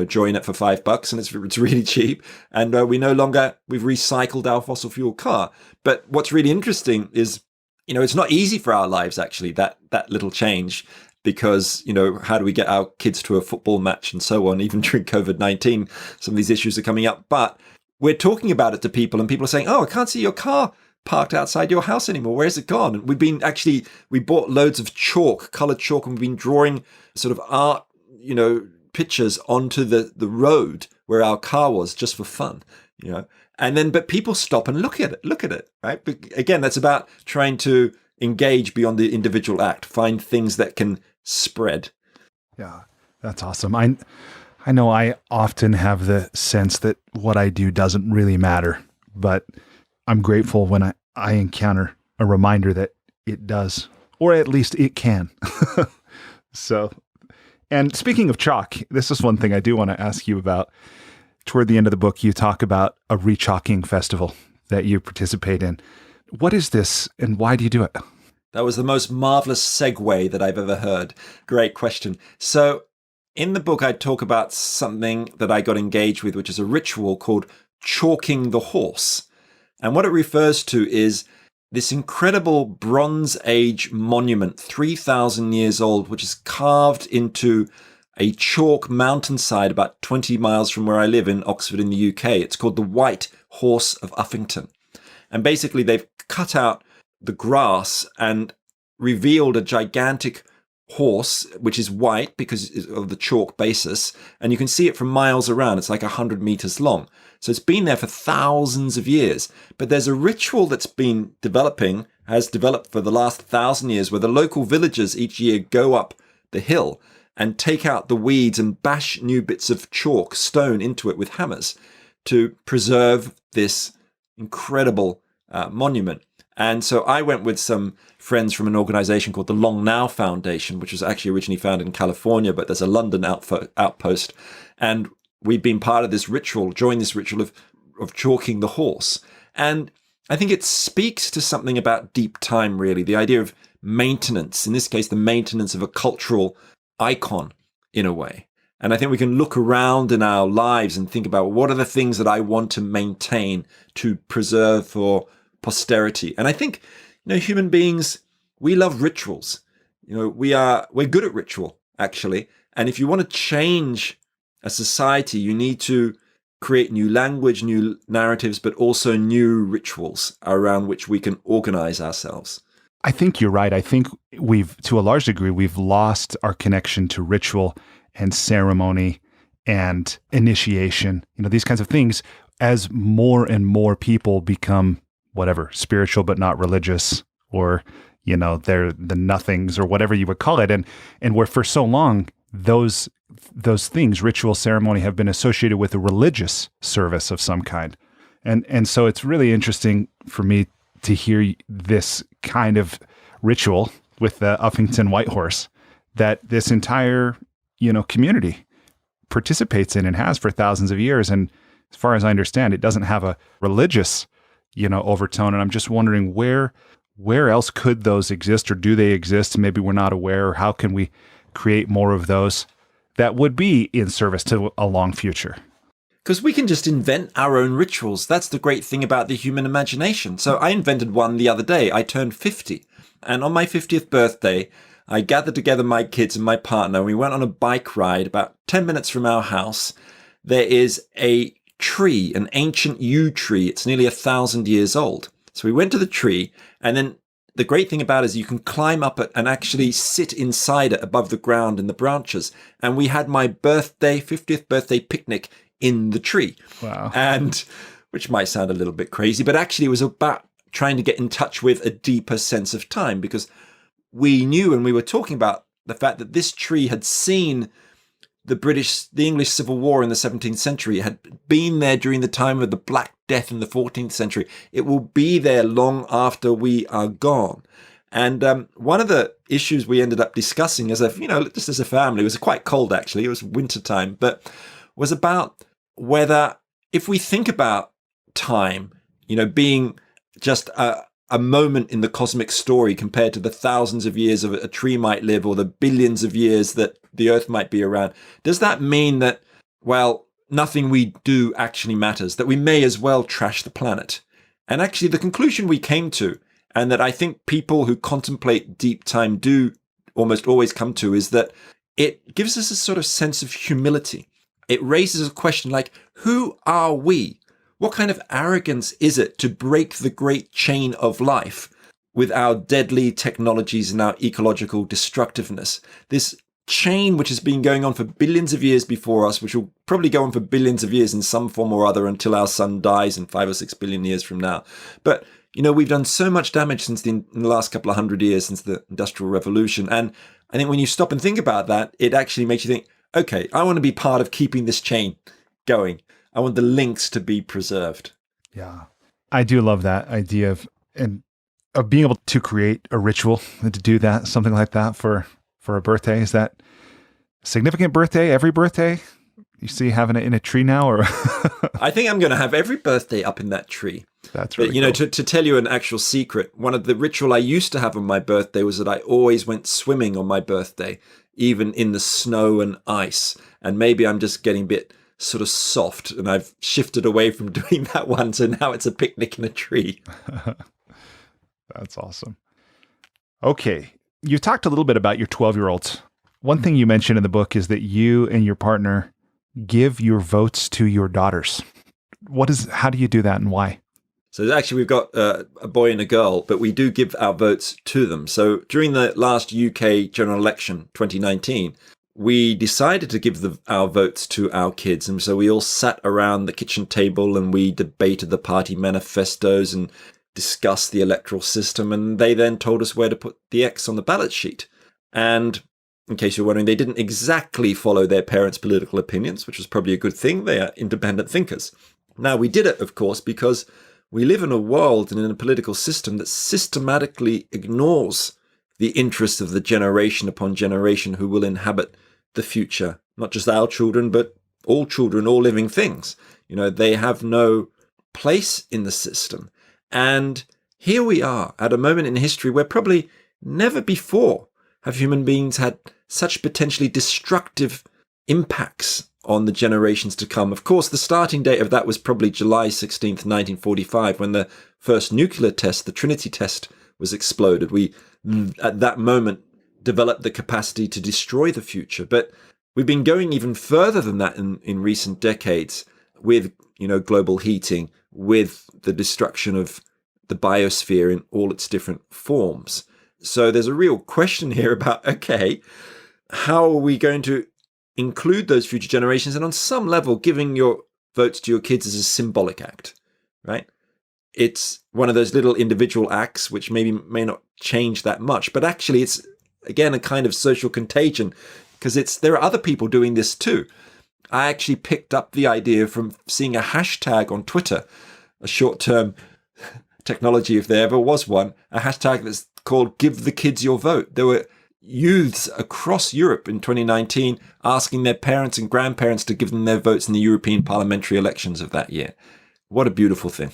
join it for $5 and it's really cheap. And we've recycled our fossil fuel car. But what's really interesting is, it's not easy for our lives, actually, that little change. Because, how do we get our kids to a football match and so on? Even during COVID-19, some of these issues are coming up. But we're talking about it to people and people are saying, oh, I can't see your car parked outside your house anymore. Where's it gone? And we bought loads of chalk, colored chalk, and we've been drawing sort of art, pictures onto the road where our car was just for fun, but people stop and look at it, right? But again, that's about trying to engage beyond the individual act, find things that can spread. Yeah, that's awesome. I know I often have the sense that what I do doesn't really matter, but I'm grateful when I encounter a reminder that it does, or at least it can. So, and speaking of chalk, this is one thing I do want to ask you about. Toward the end of the book, you talk about a rechalking festival that you participate in. What is this and why do you do it? That was the most marvelous segue that I've ever heard. Great question. So in the book, I talk about something that I got engaged with, which is a ritual called chalking the horse. And what it refers to is this incredible Bronze Age monument, 3,000 years old, which is carved into a chalk mountainside about 20 miles from where I live in Oxford in the UK. It's called the White Horse of Uffington. And basically they've cut out the grass and revealed a gigantic horse, which is white because of the chalk basis. And you can see it from miles around. It's like 100 meters long. So it's been there for thousands of years. But there's a ritual that's been has developed for the last 1,000 years, where the local villagers each year go up the hill and take out the weeds and bash new bits of chalk, stone into it with hammers to preserve this incredible monument. And so I went with some friends from an organization called the Long Now Foundation, which was actually originally founded in California, but there's a London outpost. And we've been part of this ritual, joined this ritual of chalking the horse. And I think it speaks to something about deep time, really, the idea of maintenance, in this case, the maintenance of a cultural icon in a way. And I think we can look around in our lives and think about what are the things that I want to maintain, to preserve for posterity. And I think, human beings, we love rituals. We're good at ritual, actually. And if you want to change a society, you need to create new language, new narratives, but also new rituals around which we can organize ourselves. I think you're right. I think to a large degree, we've lost our connection to ritual and ceremony and initiation, these kinds of things, as more and more people become spiritual but not religious, or, they're the nothings or whatever you would call it. And where for so long, those things, ritual, ceremony, have been associated with a religious service of some kind. And so it's really interesting for me to hear this kind of ritual with the Uffington White Horse that this entire, community participates in and has for thousands of years. And as far as I understand, it doesn't have a religious, overtone. And I'm just wondering where else could those exist, or do they exist? Maybe we're not aware, or how can we create more of those that would be in service to a long future? Because we can just invent our own rituals. That's the great thing about the human imagination. So I invented one the other day. I turned 50. And on my 50th birthday, I gathered together my kids and my partner. We went on a bike ride about 10 minutes from our house. There is a tree, an ancient yew tree. It's nearly 1,000 years old. So we went to the tree, and then the great thing about it is you can climb up it and actually sit inside it above the ground in the branches. And we had my 50th birthday picnic in the tree. Wow. And which might sound a little bit crazy, but actually it was about trying to get in touch with a deeper sense of time, because we knew, and we were talking about the fact that this tree had seen the English Civil War in the 17th century. It had been there during the time of the Black Death in the 14th century. It will be there long after we are gone. And one of the issues we ended up discussing just as a family, it was quite cold actually, it was winter time, but was about whether, if we think about time, being just a moment in the cosmic story compared to the thousands of years of a tree might live, or the billions of years that the earth might be around, does that mean that, nothing we do actually matters, that we may as well trash the planet? And actually the conclusion we came to, and that I think people who contemplate deep time do almost always come to, is that it gives us a sort of sense of humility. It raises a question like, who are we? what kind of arrogance is it to break the great chain of life with our deadly technologies and our ecological destructiveness? This chain which has been going on for billions of years before us, which will probably go on for billions of years in some form or other until our sun dies in 5 or 6 billion years from now. But, we've done so much damage in the last couple of 100 years since the Industrial Revolution. And I think when you stop and think about that, it actually makes you think, okay, I want to be part of keeping this chain going. I want the links to be preserved. Yeah. I do love that idea of being able to create a ritual and to do that, something like that for a birthday. Is that a significant birthday, every birthday? You see having it in a tree now, or? I think I'm going to have every birthday up in that tree. That's really cool. To tell you an actual secret, one of the ritual I used to have on my birthday was that I always went swimming on my birthday, even in the snow and ice. And maybe I'm just getting a bit sort of soft, and I've shifted away from doing that one. So now it's a picnic in a tree. That's awesome. Okay. You talked a little bit about your 12-year-olds. One thing you mentioned in the book is that you and your partner give your votes to your daughters. How do you do that and why? So actually we've got a boy and a girl, but we do give our votes to them. So during the last UK general election, 2019, we decided to give our votes to our kids. And so we all sat around the kitchen table and we debated the party manifestos and discussed the electoral system. And they then told us where to put the X on the ballot sheet. And in case you're wondering, they didn't exactly follow their parents' political opinions, which was probably a good thing. They are independent thinkers. Now, we did it, of course, because we live in a world and in a political system that systematically ignores the interests of the generation upon generation who will inhabit the future. Not just our children, but all children, all living things. They have no place in the system. And here we are at a moment in history where probably never before have human beings had such potentially destructive impacts on the generations to come. Of course, the starting date of that was probably July 16th, 1945, when the first nuclear test, the Trinity test, was exploded. We, at that moment, developed the capacity to destroy the future. But we've been going even further than that in recent decades with, global heating, with the destruction of the biosphere in all its different forms. So there's a real question here about, okay, how are we going to include those future generations? And on some level, giving your votes to your kids is a symbolic act, right? It's one of those little individual acts which may not change that much, but actually it's, again, a kind of social contagion because there are other people doing this too. I actually picked up the idea from seeing a hashtag on Twitter, a short-term technology, if there ever was one, a hashtag that's called Give the Kids Your Vote. There were youths across Europe in 2019 asking their parents and grandparents to give them their votes in the European parliamentary elections of that year. What a beautiful thing.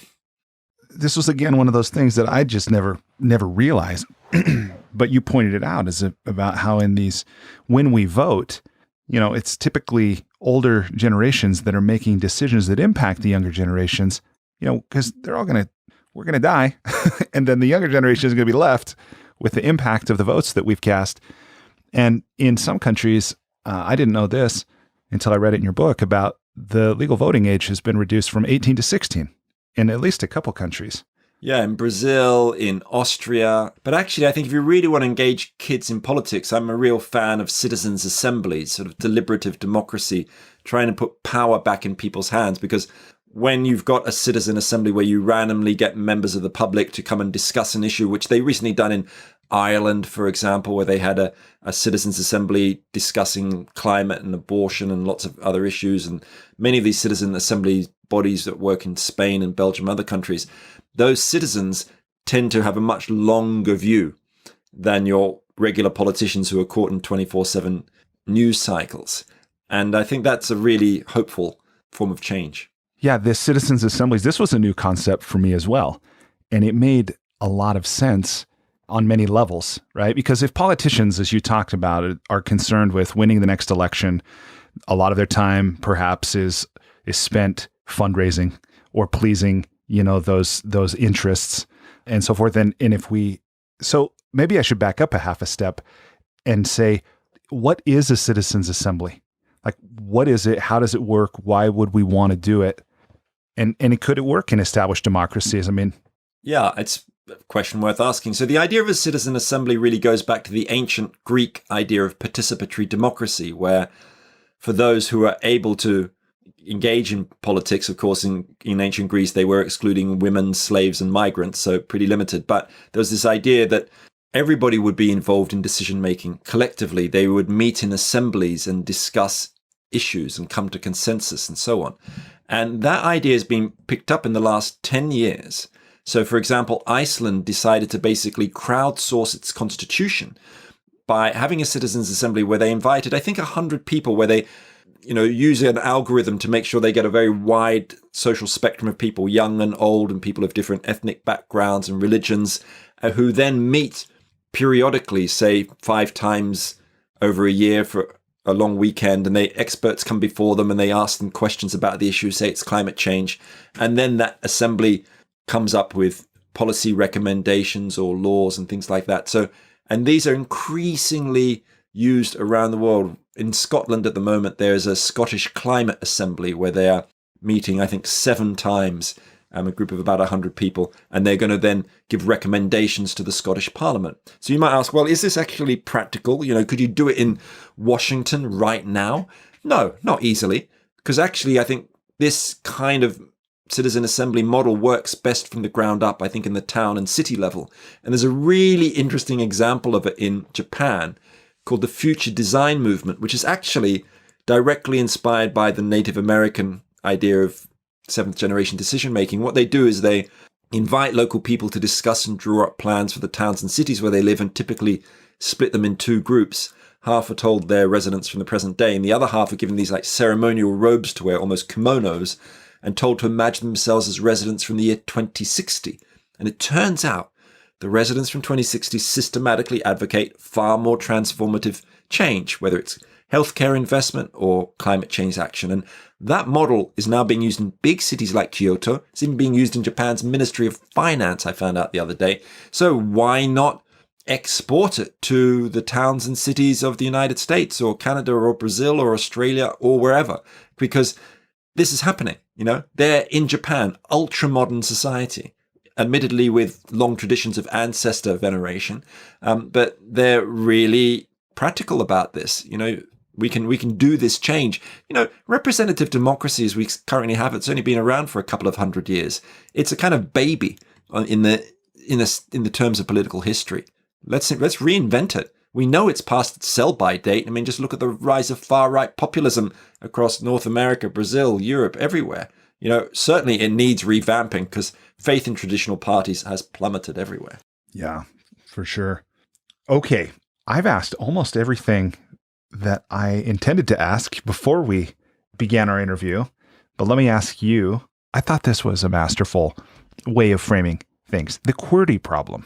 This was, again, one of those things that I just never realized, but you pointed it out, is about how when we vote, it's typically older generations that are making decisions that impact the younger generations, because we're going to die. And then the younger generation is going to be left with the impact of the votes that we've cast. And in some countries, I didn't know this until I read it in your book, about the legal voting age has been reduced from 18 to 16 in at least a couple countries. Yeah, in Brazil, in Austria. But actually, I think if you really want to engage kids in politics, I'm a real fan of citizens' assemblies, sort of deliberative democracy, trying to put power back in people's hands. Because when you've got a citizen assembly where you randomly get members of the public to come and discuss an issue, which they recently done in Ireland, for example, where they had a citizens' assembly discussing climate and abortion and lots of other issues. And many of these citizen assembly bodies that work in Spain and Belgium, other countries, those citizens tend to have a much longer view than your regular politicians who are caught in 24/7 news cycles. And I think that's a really hopeful form of change. Yeah, this citizens' assemblies, this was a new concept for me as well. And it made a lot of sense on many levels, right? Because if politicians, as you talked about, are concerned with winning the next election, a lot of their time perhaps is spent fundraising or pleasing, those interests and so forth. And so maybe I should back up a half a step and say, what is a citizens' assembly? Like, what is it? How does it work? Why would we want to do it? And could it work in established democracies? I mean, yeah, it's a question worth asking. So the idea of a citizen assembly really goes back to the ancient Greek idea of participatory democracy, where for those who are able to engage in politics, of course, in ancient Greece, they were excluding women, slaves, and migrants, so pretty limited. But there was this idea that everybody would be involved in decision-making collectively. They would meet in assemblies and discuss issues and come to consensus and so on. And that idea has been picked up in the last 10 years. So, for example, Iceland decided to basically crowdsource its constitution by having a citizens' assembly where they invited, I think, 100 people, where they use an algorithm to make sure they get a very wide social spectrum of people, young and old, and people of different ethnic backgrounds and religions, who then meet periodically, say 5 times over a year for a long weekend, and experts come before them and they ask them questions about the issue, say it's climate change. And then that assembly comes up with policy recommendations or laws and things like that. So, and these are increasingly used around the world. In Scotland at the moment, there's a Scottish Climate Assembly where they are meeting, I think, 7 times, a group of about 100 people, and they're going to then give recommendations to the Scottish Parliament. So you might ask, well, is this actually practical? Could you do it in Washington right now? No, not easily, because actually I think this kind of citizen assembly model works best from the ground up, I think, in the town and city level. And there's a really interesting example of it in Japan called the Future Design Movement, which is actually directly inspired by the Native American idea of 7th generation decision making. What they do is they invite local people to discuss and draw up plans for the towns and cities where they live, and typically split them in 2 groups. Half are told they're residents from the present day, and the other half are given these like ceremonial robes to wear, almost kimonos, and told to imagine themselves as residents from the year 2060. And it turns out the residents from 2060 systematically advocate far more transformative change, whether it's healthcare investment or climate change action. And that model is now being used in big cities like Kyoto. It's even being used in Japan's Ministry of Finance, I found out the other day. So why not export it to the towns and cities of the United States or Canada or Brazil or Australia or wherever? Because this is happening. They're in Japan, ultra-modern society, admittedly with long traditions of ancestor veneration, but they're really practical about this. We can do this change. Representative democracy as we currently have, it's only been around for a couple of 100 years. It's a kind of baby in the terms of political history. Let's reinvent it. We know it's past its sell-by date. I mean, just look at the rise of far-right populism across North America, Brazil, Europe, everywhere. Certainly it needs revamping because faith in traditional parties has plummeted everywhere. Yeah, for sure. Okay, I've asked almost everything that I intended to ask before we began our interview, but let me ask you, I thought this was a masterful way of framing things. The QWERTY problem.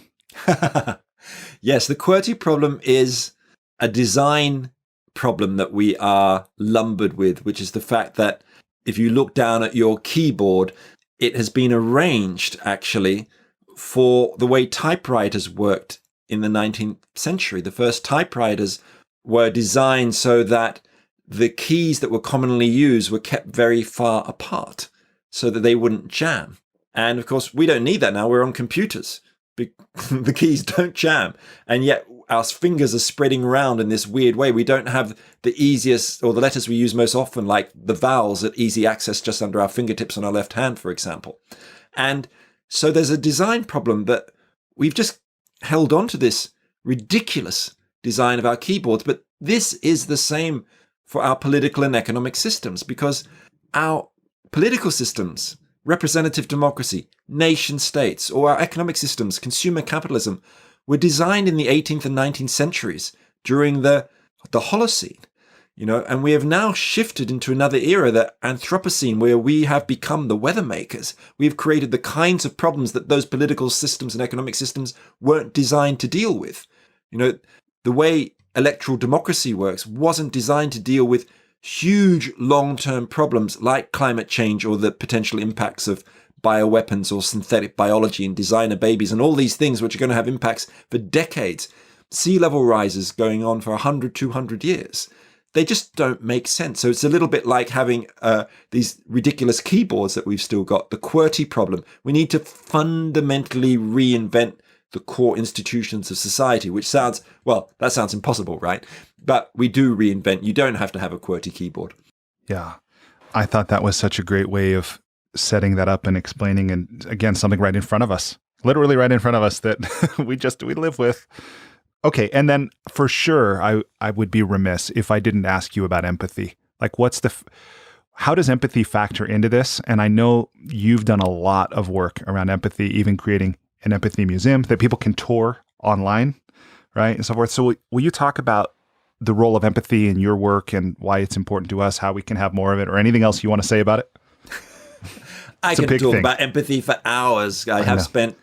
Yes, the QWERTY problem is a design problem that we are lumbered with, which is the fact that if you look down at your keyboard, it has been arranged actually for the way typewriters worked in the 19th century. The first typewriters were designed so that the keys that were commonly used were kept very far apart so that they wouldn't jam. And of course, we don't need that now. We're on computers. The keys don't jam. And yet our fingers are spreading around in this weird way. We don't have the easiest, or the letters we use most often, like the vowels at easy access just under our fingertips on our left hand, for example. And so there's a design problem that we've just held on to this ridiculous design of our keyboards. But this is the same for our political and economic systems, because our political systems, representative democracy, nation states, or our economic systems, consumer capitalism, were designed in the 18th and 19th centuries during the Holocene, and we have now shifted into another era, the Anthropocene, where we have become the weather makers. We've created the kinds of problems that those political systems and economic systems weren't designed to deal with. The way electoral democracy works wasn't designed to deal with huge long-term problems like climate change or the potential impacts of bioweapons or synthetic biology and designer babies and all these things which are going to have impacts for decades. Sea level rises going on for 100, 200 years. they just don't make sense. So it's a little bit like having these ridiculous keyboards that we've still got, the QWERTY problem. We need to fundamentally reinvent the core institutions of society, which sounds, well, that sounds impossible, right? But we do reinvent. You don't have to have a QWERTY keyboard. Yeah. I thought that was such a great way of setting that up and explaining, and again, something right in front of us, literally right in front of us that we live with. Okay. And then for sure, I would be remiss if I didn't ask you about empathy. Like how does empathy factor into this? And I know you've done a lot of work around empathy, even creating an empathy museum that people can tour online, right? And so forth. So will you talk about the role of empathy in your work and why it's important to us, how we can have more of it, or anything else you want to say about it? I can talk about empathy for hours. I have spent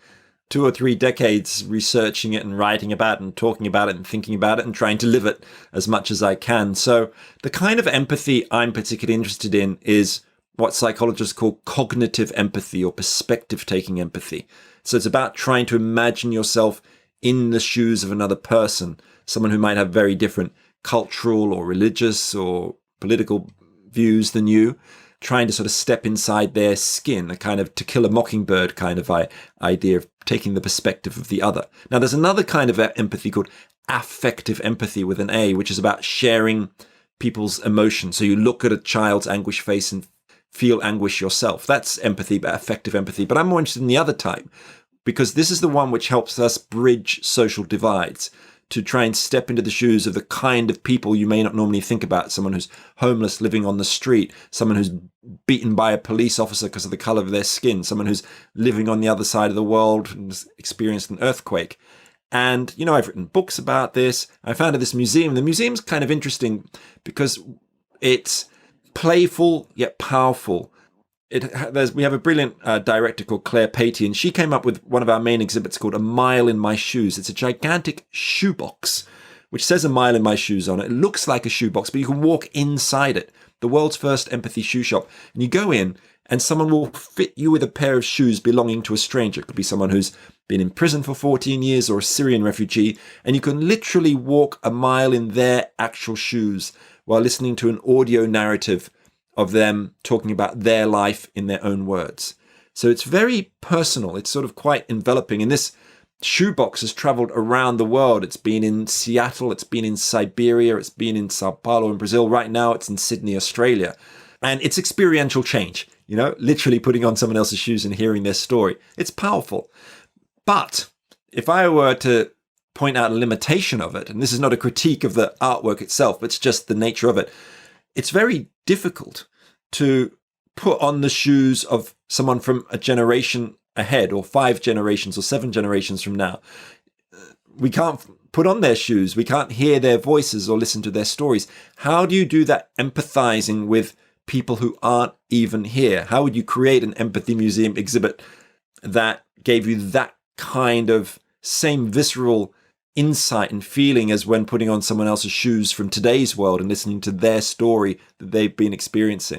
2 or 3 decades researching it and writing about it and talking about it and thinking about it and trying to live it as much as I can. So the kind of empathy I'm particularly interested in is what psychologists call cognitive empathy or perspective-taking empathy. So it's about trying to imagine yourself in the shoes of another person, someone who might have very different cultural or religious or political views than you, trying to sort of step inside their skin, a kind of To Kill a Mockingbird kind of idea of taking the perspective of the other. Now, there's another kind of empathy called affective empathy with an A, which is about sharing people's emotions. So you look at a child's anguished face and feel anguish yourself. That's empathy, but affective empathy. But I'm more interested in the other type, because this is the one which helps us bridge social divides, to try and step into the shoes of the kind of people you may not normally think about. Someone who's homeless living on the street, someone who's beaten by a police officer because of the color of their skin, someone who's living on the other side of the world and has experienced an earthquake. And, I've written books about this. I founded this museum. The museum's kind of interesting because it's playful yet powerful. We have a brilliant director called Claire Patey, and she came up with one of our main exhibits called A Mile in My Shoes. It's a gigantic shoebox, which says A Mile in My Shoes on it. It looks like a shoebox, but you can walk inside it. The world's first empathy shoe shop. And you go in, and someone will fit you with a pair of shoes belonging to a stranger. It could be someone who's been in prison for 14 years or a Syrian refugee, and you can literally walk a mile in their actual shoes while listening to an audio narrative of them talking about their life in their own words. So it's very personal. It's sort of quite enveloping. And this shoebox has traveled around the world. It's been in Seattle. It's been in Siberia. It's been in Sao Paulo in Brazil. Right now, it's in Sydney, Australia. And it's experiential change, literally putting on someone else's shoes and hearing their story. It's powerful. But if I were to point out a limitation of it, and this is not a critique of the artwork itself, but it's just the nature of it, it's very difficult to put on the shoes of someone from a generation ahead, or 5 generations or 7 generations from now. We can't put on their shoes. We can't hear their voices or listen to their stories. How do you do that empathizing with people who aren't even here? How would you create an empathy museum exhibit that gave you that kind of same visceral insight and feeling as when putting on someone else's shoes from today's world and listening to their story that they've been experiencing?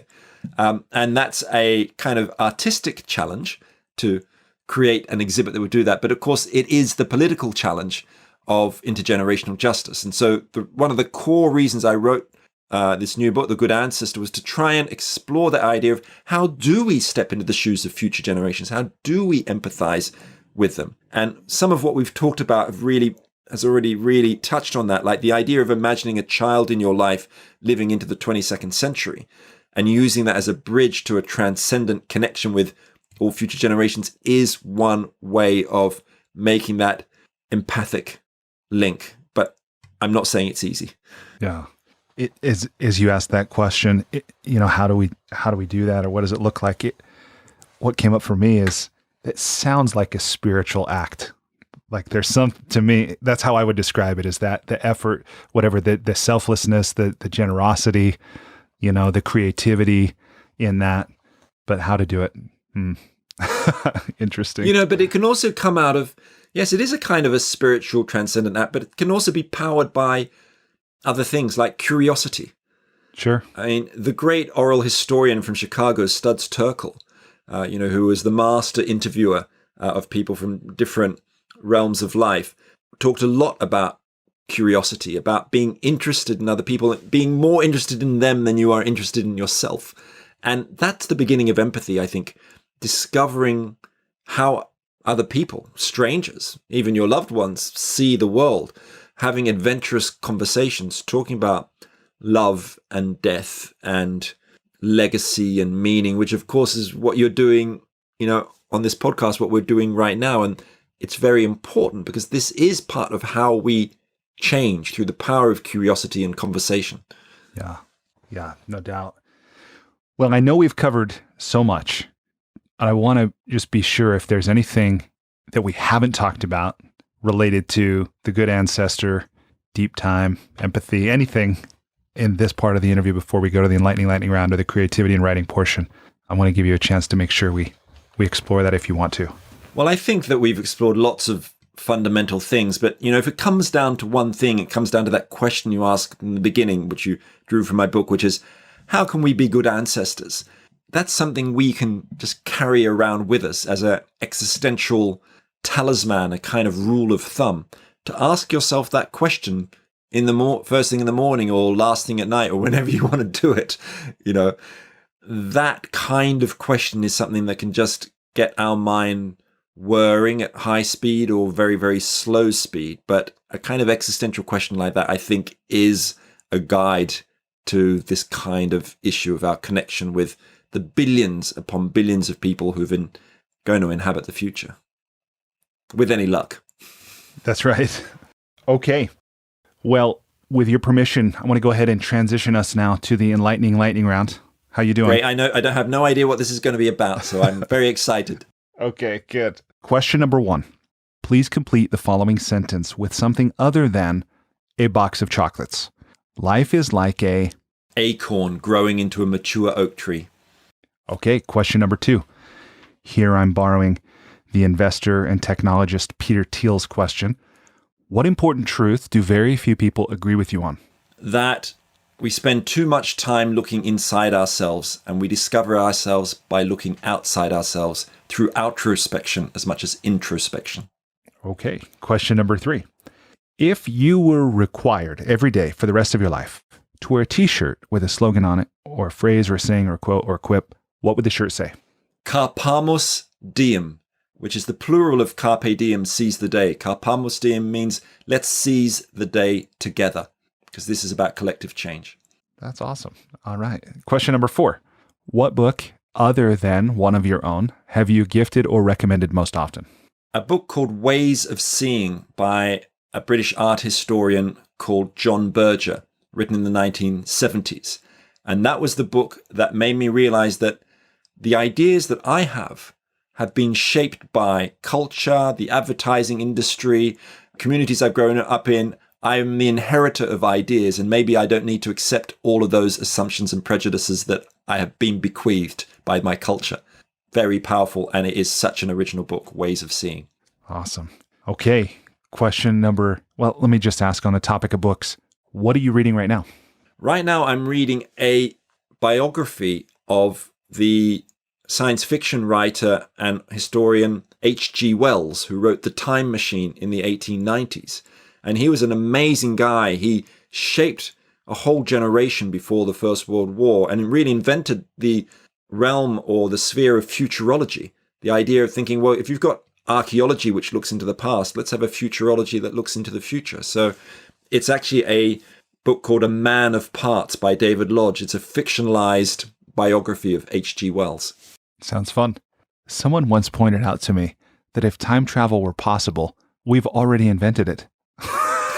And that's a kind of artistic challenge to create an exhibit that would do that. But of course, it is the political challenge of intergenerational justice. And so one of the core reasons I wrote this new book, The Good Ancestor, was to try and explore the idea of how do we step into the shoes of future generations? How do we empathize with them? And some of what we've talked about has already really touched on that, like the idea of imagining a child in your life living into the 22nd century and using that as a bridge to a transcendent connection with all future generations is one way of making that empathic link. But I'm not saying it's easy. Yeah. It is, as you asked that question, how do we do that, or what does it look like? What came up for me is it sounds like a spiritual act. Like there's to me, that's how I would describe it, is that the effort, whatever, the selflessness, the generosity, the creativity in that, but how to do it. Interesting. But it can also come out of, yes, it is a kind of a spiritual transcendent act, but it can also be powered by other things like curiosity. Sure. I mean, the great oral historian from Chicago, Studs Terkel, who was the master interviewer of people from different realms of life, talked a lot about curiosity, about being interested in other people, being more interested in them than you are interested in yourself. And that's the beginning of empathy, I think, discovering how other people, strangers, even your loved ones, see the world, having adventurous conversations, talking about love and death and legacy and meaning, which of course is what you're doing, on this podcast, what we're doing right now. And it's very important because this is part of how we change through the power of curiosity and conversation. Yeah, no doubt. Well, I know we've covered so much. I want to just be sure if there's anything that we haven't talked about related to the Good Ancestor, deep time, empathy, anything in this part of the interview before we go to the Enlightening lightning round or the creativity and writing portion. I want to give you a chance to make sure we explore that if you want to. Well, I think that we've explored lots of fundamental things, but if it comes down to one thing, it comes down to that question you asked in the beginning, which you drew from my book, which is, how can we be good ancestors? That's something we can just carry around with us as an existential talisman, a kind of rule of thumb, to ask yourself that question in the first thing in the morning or last thing at night or whenever you want to do it. That kind of question is something that can just get our mind whirring at high speed or very, very slow speed. But a kind of existential question like that, I think, is a guide to this kind of issue of our connection with the billions upon billions of people who've been going to inhabit the future. With any luck. That's right. Okay. Well, with your permission, I want to go ahead and transition us now to the Enlightening lightning round. How you doing? Great. I don't have no idea what this is going to be about, so I'm very excited. Okay, good. Question number 1. Please complete the following sentence with something other than a box of chocolates. Life is like a acorn growing into a mature oak tree. Okay, question number 2. Here I'm borrowing the investor and technologist Peter Thiel's question. What important truth do very few people agree with you on? That we spend too much time looking inside ourselves, and we discover ourselves by looking outside ourselves through outrospection as much as introspection. Okay. Question number 3. If you were required every day for the rest of your life to wear a t-shirt with a slogan on it, or a phrase or a saying or a quote or a quip, what would the shirt say? Carpamus diem, which is the plural of carpe diem, seize the day. Carpamus diem means let's seize the day together, because this is about collective change. That's awesome. All right. Question number 4. What book, other than one of your own, have you gifted or recommended most often? A book called Ways of Seeing by a British art historian called John Berger, written in the 1970s. And that was the book that made me realize that the ideas that I have been shaped by culture, the advertising industry, communities I've grown up in. I'm the inheritor of ideas, and maybe I don't need to accept all of those assumptions and prejudices that I have been bequeathed by my culture. Very powerful, and it is such an original book, Ways of Seeing. Awesome. Okay. Let me just ask on the topic of books. What are you reading right now? Right now, I'm reading a biography of the science fiction writer and historian H.G. Wells, who wrote The Time Machine in the 1890s. And he was an amazing guy. He shaped a whole generation before the First World War and really invented the realm or the sphere of futurology. The idea of thinking, well, if you've got archaeology which looks into the past, let's have a futurology that looks into the future. So it's actually a book called A Man of Parts by David Lodge. It's a fictionalized biography of H.G. Wells. Sounds fun. Someone once pointed out to me that if time travel were possible, we've already invented it.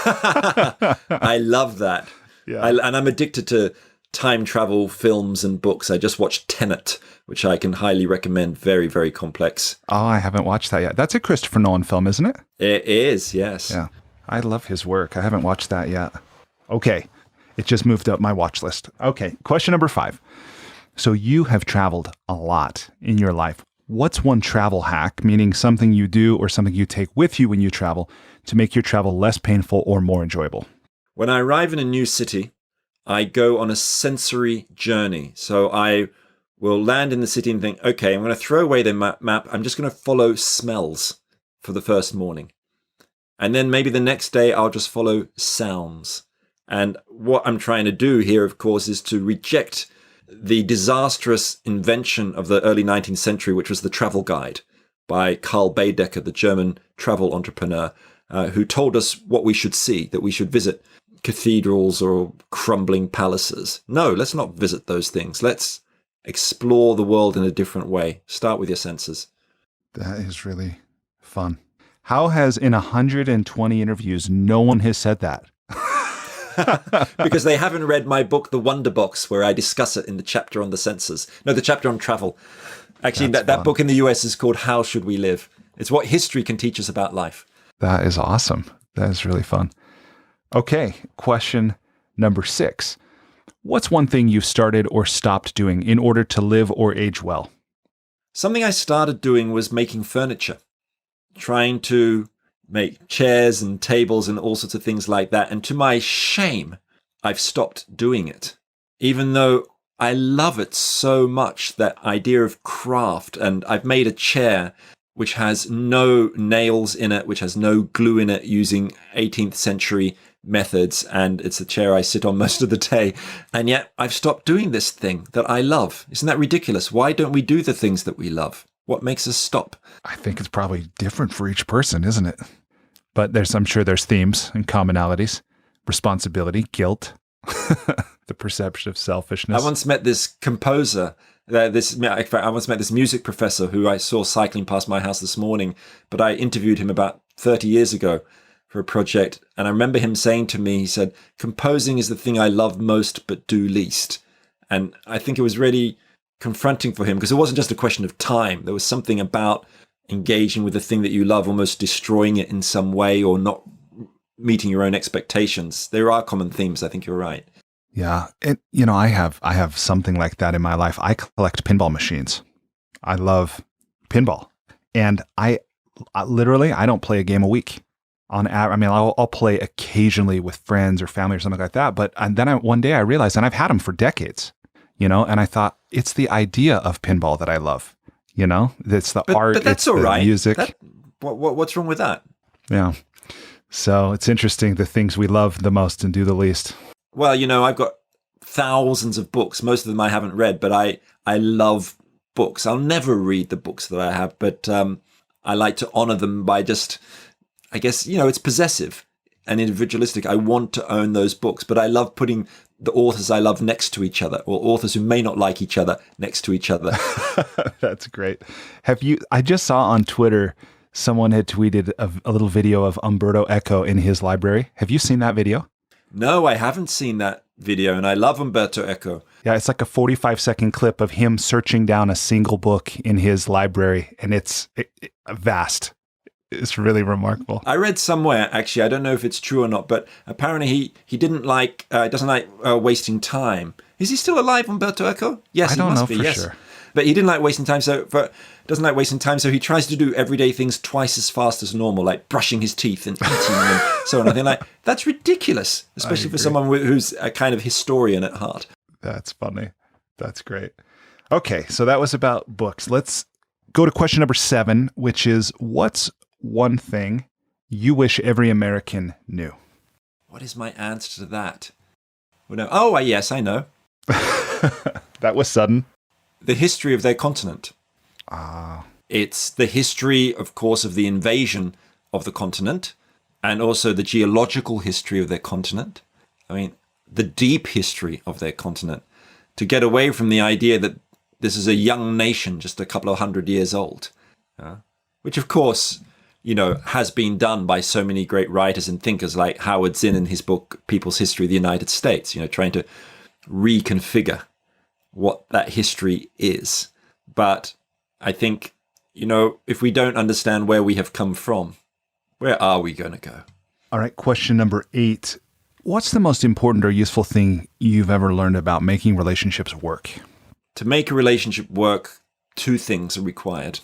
I love that. Yeah. And I'm addicted to time travel films and books. I just watched Tenet, which I can highly recommend. Very, very complex. Oh, I haven't watched that yet. That's a Christopher Nolan film, isn't it? It is, yes. Yeah. I love his work. I haven't watched that yet. Okay. It just moved up my watch list. Okay. Question number 5. So you have traveled a lot in your life. What's one travel hack, meaning something you do or something you take with you when you travel, to make your travel less painful or more enjoyable? When I arrive in a new city, I go on a sensory journey. So I will land in the city and think, okay, I'm going to throw away the map. I'm just going to follow smells for the first morning. And then maybe the next day I'll just follow sounds. And what I'm trying to do here, of course, is to reject the disastrous invention of the early 19th century, which was the travel guide by Carl Baedeker, the German travel entrepreneur, who told us what we should see, that we should visit cathedrals or crumbling palaces. No, let's not visit those things. Let's explore the world in a different way. Start with your senses. That is really fun. How has, in 120 interviews, no one has said that? Because they haven't read my book, The Wonder Box, where I discuss it in the chapter on the senses. No, the chapter on travel. Actually, that book in the US is called How Should We Live? It's what history can teach us about life. That is awesome. That is really fun. Okay, question number 6. What's one thing you've started or stopped doing in order to live or age well? Something I started doing was making furniture, trying to make chairs and tables and all sorts of things like that. And to my shame, I've stopped doing it, even though I love it so much, that idea of craft. And I've made a chair which has no nails in it, which has no glue in it, using 18th century methods. And it's a chair I sit on most of the day. And yet I've stopped doing this thing that I love. Isn't that ridiculous? Why don't we do the things that we love? What makes us stop? I think it's probably different for each person, isn't it? But I'm sure there's themes and commonalities: responsibility, guilt, the perception of selfishness. I once met this composer. I once met this music professor who I saw cycling past my house this morning, but I interviewed him about 30 years ago for a project. And I remember him saying to me, he said, composing is the thing I love most but do least. And I think it was really confronting for him, because it wasn't just a question of time. There was something about engaging with the thing that you love, almost destroying it in some way or not meeting your own expectations. There are common themes. I think you're right. Yeah. And, I have something like that in my life. I collect pinball machines. I love pinball. And I literally don't play a game a week. I'll play occasionally with friends or family or something like that. But then one day I realized, and I've had them for decades, and I thought, it's the idea of pinball that I love. It's the art, but that's it's all the right. music. What's wrong with that? Yeah. So it's interesting, the things we love the most and do the least. Well, I've got thousands of books. Most of them I haven't read, but I love books. I'll never read the books that I have, but I like to honor them by just, I guess, it's possessive and individualistic. I want to own those books, but I love putting the authors I love next to each other, or authors who may not like each other next to each other. That's great. I just saw on Twitter, someone had tweeted a little video of Umberto Eco in his library. Have you seen that video? No, I haven't seen that video, and I love Umberto Eco. Yeah, it's like a 45-second clip of him searching down a single book in his library, and it's vast. It's really remarkable. I read somewhere, actually, I don't know if it's true or not, but apparently he doesn't like wasting time. Is he still alive, Umberto Eco? Yes, I don't he must know be, for yes. sure. But he didn't like wasting time, so he tries to do everyday things twice as fast as normal, like brushing his teeth and eating and so on. I think that's ridiculous, especially for someone who's a kind of historian at heart. That's funny. That's great. Okay, so that was about books. Let's go to question number 7, which is, what's one thing you wish every American knew? What is my answer to that? Well, no. Oh, yes, I know. That was sudden. The history of their continent. It's the history, of course, of the invasion of the continent, and also the geological history of their continent. The deep history of their continent, to get away from the idea that this is a young nation, just a couple of 100 years old, which, of course, has been done by so many great writers and thinkers like Howard Zinn in his book, People's History of the United States, trying to reconfigure what that history is. But I think, if we don't understand where we have come from, where are we going to go? All right, question number 8. What's the most important or useful thing you've ever learned about making relationships work? To make a relationship work, 2 things are required.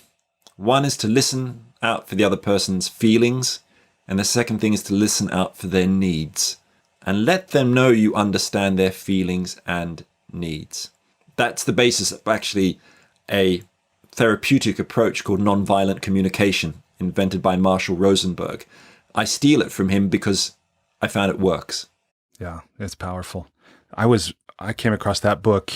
One is to listen out for the other person's feelings, and the second thing is to listen out for their needs and let them know you understand their feelings and needs. That's the basis of actually a therapeutic approach called nonviolent communication, invented by Marshall Rosenberg. I steal it from him because I found it works. Yeah, it's powerful. I came across that book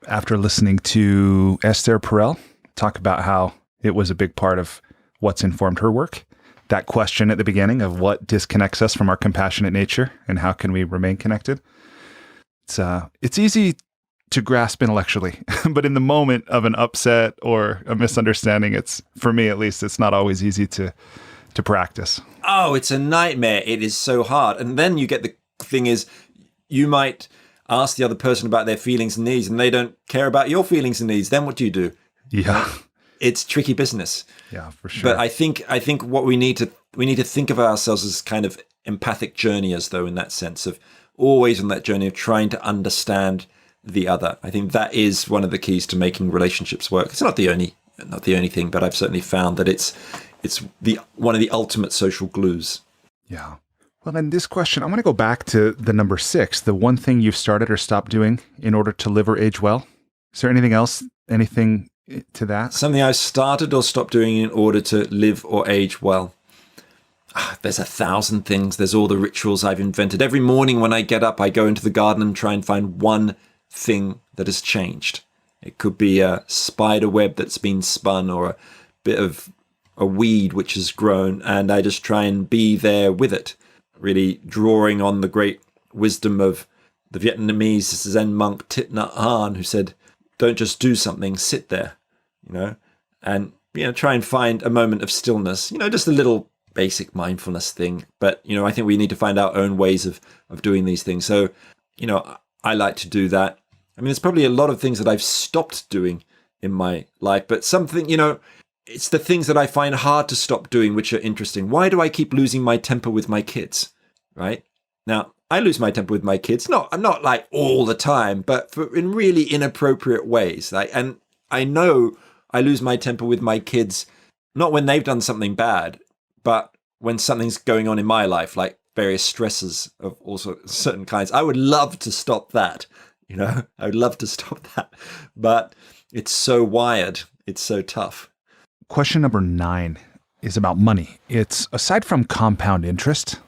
after listening to Esther Perel talk about how it was a big part of what's informed her work. That question at the beginning of what disconnects us from our compassionate nature and how can we remain connected. It's easy to grasp intellectually, but in the moment of an upset or a misunderstanding, for me at least, it's not always easy to practice. Oh, it's a nightmare. It is so hard. And then you get the thing is, you might ask the other person about their feelings and needs, and they don't care about your feelings and needs. Then what do you do? Yeah. It's tricky business. Yeah, for sure. But I think what we need to think of ourselves as kind of empathic journeyers, though, in that sense of always on that journey of trying to understand the other. I think that is one of the keys to making relationships work. It's not the only thing, but I've certainly found that it's one of the ultimate social glues. Yeah. Well, then this question, I'm going to go back to the number 6, the one thing you've started or stopped doing in order to live or age well. Is there anything else, anything to that? Something I've started or stopped doing in order to live or age well. There's 1,000 things. There's all the rituals I've invented. Every morning when I get up, I go into the garden and try and find one thing that has changed. It could be a spider web that's been spun or a bit of a weed which has grown, and I just try and be there with it, really drawing on the great wisdom of the Vietnamese Zen monk Thich Nhat Hanh, who said, don't just do something, sit there, and try and find a moment of stillness, just a little basic mindfulness thing. But I think we need to find our own ways of doing these things. So I like to do that. I mean, there's probably a lot of things that I've stopped doing in my life, but something, it's the things that I find hard to stop doing which are interesting. Why do I keep losing my temper with my kids? Right? Now, I lose my temper with my kids, not like all the time, but in really inappropriate ways. And I know I lose my temper with my kids, not when they've done something bad, but when something's going on in my life, like various stresses of also certain kinds. I would love to stop that. I would love to stop that, but it's so wired. It's so tough. Question number 9 is about money. It's aside from compound interest,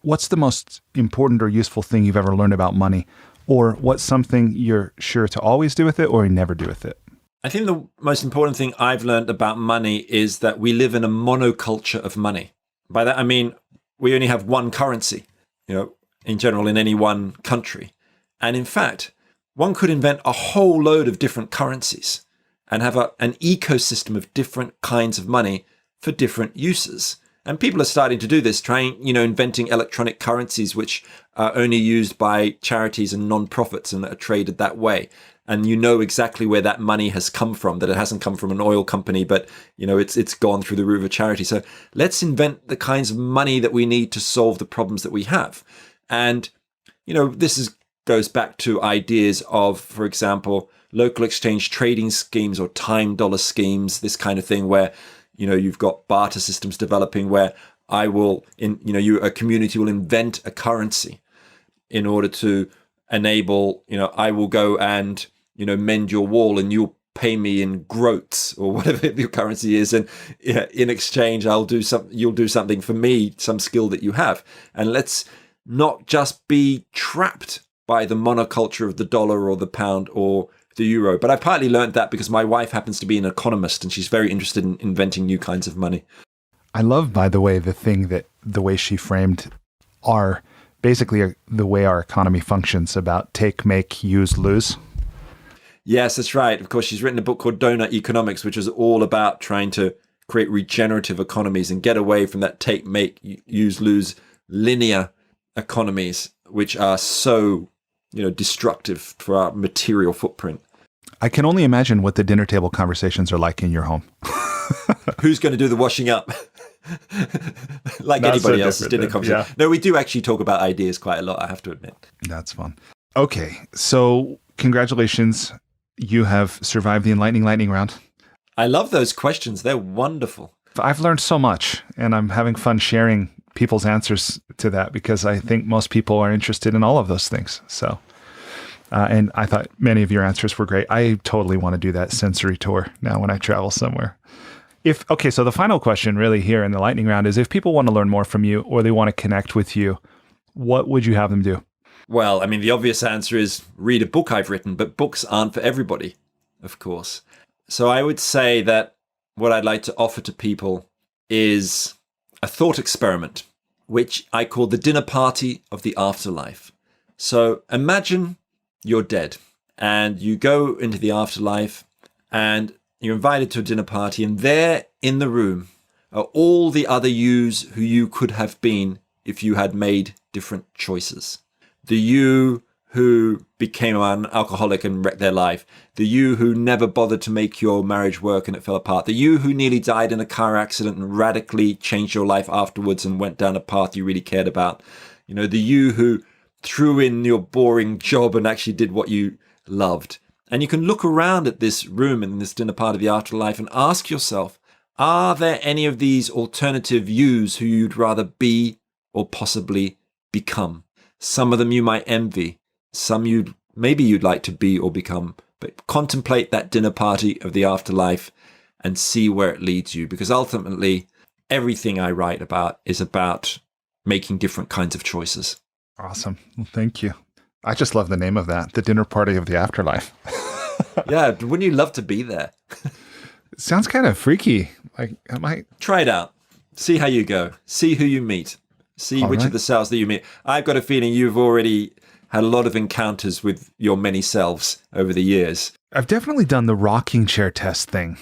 what's the most important or useful thing you've ever learned about money? Or what's something you're sure to always do with it or you never do with it? I think the most important thing I've learned about money is that we live in a monoculture of money. By that, I mean, we only have one currency, in general, in any one country. And in fact, one could invent a whole load of different currencies and have an ecosystem of different kinds of money for different uses. And people are starting to do this, inventing electronic currencies which are only used by charities and non-profits and are traded that way. And exactly where that money has come from, that it hasn't come from an oil company, but it's gone through the route of a charity. So let's invent the kinds of money that we need to solve the problems that we have. And this goes back to ideas of, for example, local exchange trading schemes or time dollar schemes, this kind of thing where you've got barter systems developing where a community will invent a currency in order to enable, I will go and, mend your wall and you'll pay me in groats or whatever your currency is. And in exchange, you'll do something for me, some skill that you have. And let's not just be trapped by the monoculture of the dollar or the pound or the euro. But I partly learned that because my wife happens to be an economist and she's very interested in inventing new kinds of money. I love, by the way, the way she framed the way our economy functions about take, make, use, lose. Yes, that's right. Of course, she's written a book called Donut Economics, which is all about trying to create regenerative economies and get away from that take, make, use, lose linear economies, which are so destructive for our material footprint. I can only imagine what the dinner table conversations are like in your home. Who's going to do the washing up? Like not anybody else's dinner conversation. Yeah. No, we do actually talk about ideas quite a lot, I have to admit. That's fun. Okay, so congratulations. You have survived the Enlightening Lightning Round. I love those questions. They're wonderful. I've learned so much, and I'm having fun sharing people's answers to that because I think most people are interested in all of those things. So, and I thought many of your answers were great. I totally want to do that sensory tour now when I travel somewhere. So the final question really here in the lightning round is, if people want to learn more from you or they want to connect with you, what would you have them do? Well, I mean, the obvious answer is read a book I've written, but books aren't for everybody, of course. So I would say that what I'd like to offer to people is a thought experiment, which I call the dinner party of the afterlife. So imagine you're dead and you go into the afterlife and you're invited to a dinner party, and there in the room are all the other yous who you could have been if you had made different choices. The you who became an alcoholic and wrecked their life. The you who never bothered to make your marriage work and it fell apart. The you who nearly died in a car accident and radically changed your life afterwards and went down a path you really cared about. You know, the you who threw in your boring job and actually did what you loved. And you can look around at this room in this dinner part of the afterlife and ask yourself, are there any of these alternative yous who you'd rather be or possibly become? Some of them you might envy. Some maybe you'd like to be or become. But contemplate that dinner party of the afterlife and see where it leads you. Because ultimately, everything I write about is about making different kinds of choices. Awesome. Well, thank you. I just love the name of that, the dinner party of the afterlife. Yeah, wouldn't you love to be there? It sounds kind of freaky. Like, I might try it out. See how you go. See who you meet. See which of the selves that you meet. I've got a feeling you've already had a lot of encounters with your many selves over the years. I've definitely done the rocking chair test thing.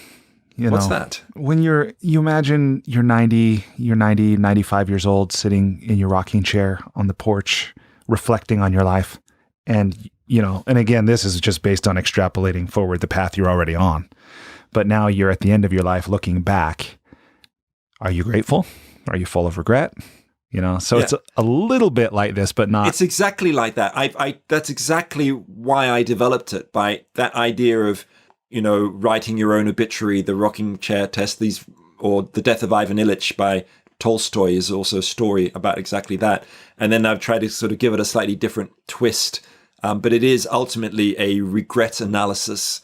What's that? When you imagine you're 95 years old, sitting in your rocking chair on the porch, reflecting on your life. And, and again, this is just based on extrapolating forward the path you're already on. But now you're at the end of your life looking back. Are you grateful? Are you full of regret? It's a little bit like this, but not. It's exactly like that. That's exactly why I developed it, by that idea of, writing your own obituary, the rocking chair test, or The Death of Ivan Ilyich by Tolstoy is also a story about exactly that. And then I've tried to sort of give it a slightly different twist. But it is ultimately a regret analysis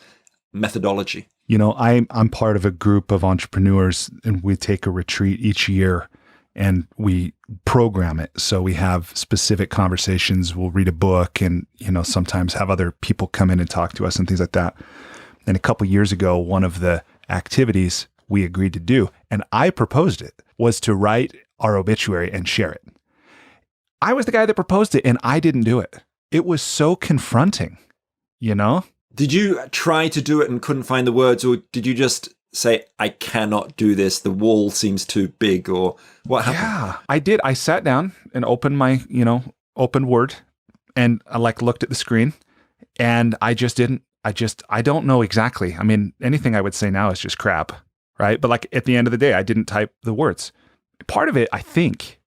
methodology. I'm part of a group of entrepreneurs, and we take a retreat each year and we program it. So we have specific conversations. We'll read a book and, sometimes have other people come in and talk to us and things like that. And a couple years ago, one of the activities we agreed to do, and I proposed it, was to write our obituary and share it. I was the guy that proposed it and I didn't do it. It was so confronting, Did you try to do it and couldn't find the words, or did you just say, I cannot do this, the wall seems too big, or what happened? Yeah, I did. I sat down and opened my, open Word, and I looked at the screen, and I don't know exactly. I mean, anything I would say now is just crap, right? But at the end of the day, I didn't type the words. Part of it, I think,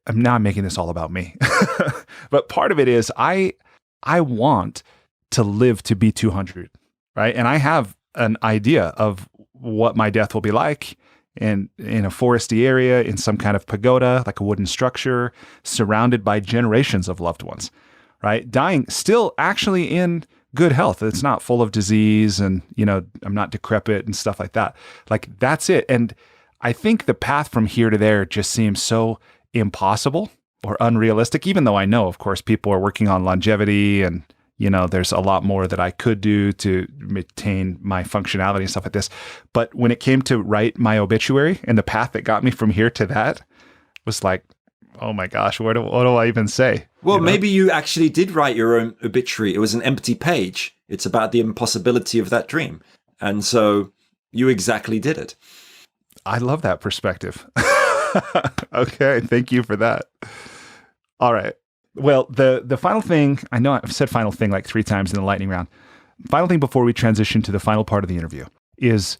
I'm making this all about me, but part of it is I want to live to be 200, right? And I have an idea of what my death will be like in a foresty area, in some kind of pagoda, like a wooden structure, surrounded by generations of loved ones, right? Dying still actually in good health. It's not full of disease and, I'm not decrepit and stuff like that. That's it. And I think the path from here to there just seems so impossible or unrealistic, even though I know, of course, people are working on longevity and, there's a lot more that I could do to maintain my functionality and stuff like this. But when it came to write my obituary, and the path that got me from here to that was like, oh my gosh, what do I even say? Well, maybe you actually did write your own obituary. It was an empty page. It's about the impossibility of that dream. And so you exactly did it. I love that perspective. Okay, thank you for that. All right. Well, the final thing, I know I've said final thing like 3 times in the lightning round. Final thing before we transition to the final part of the interview is,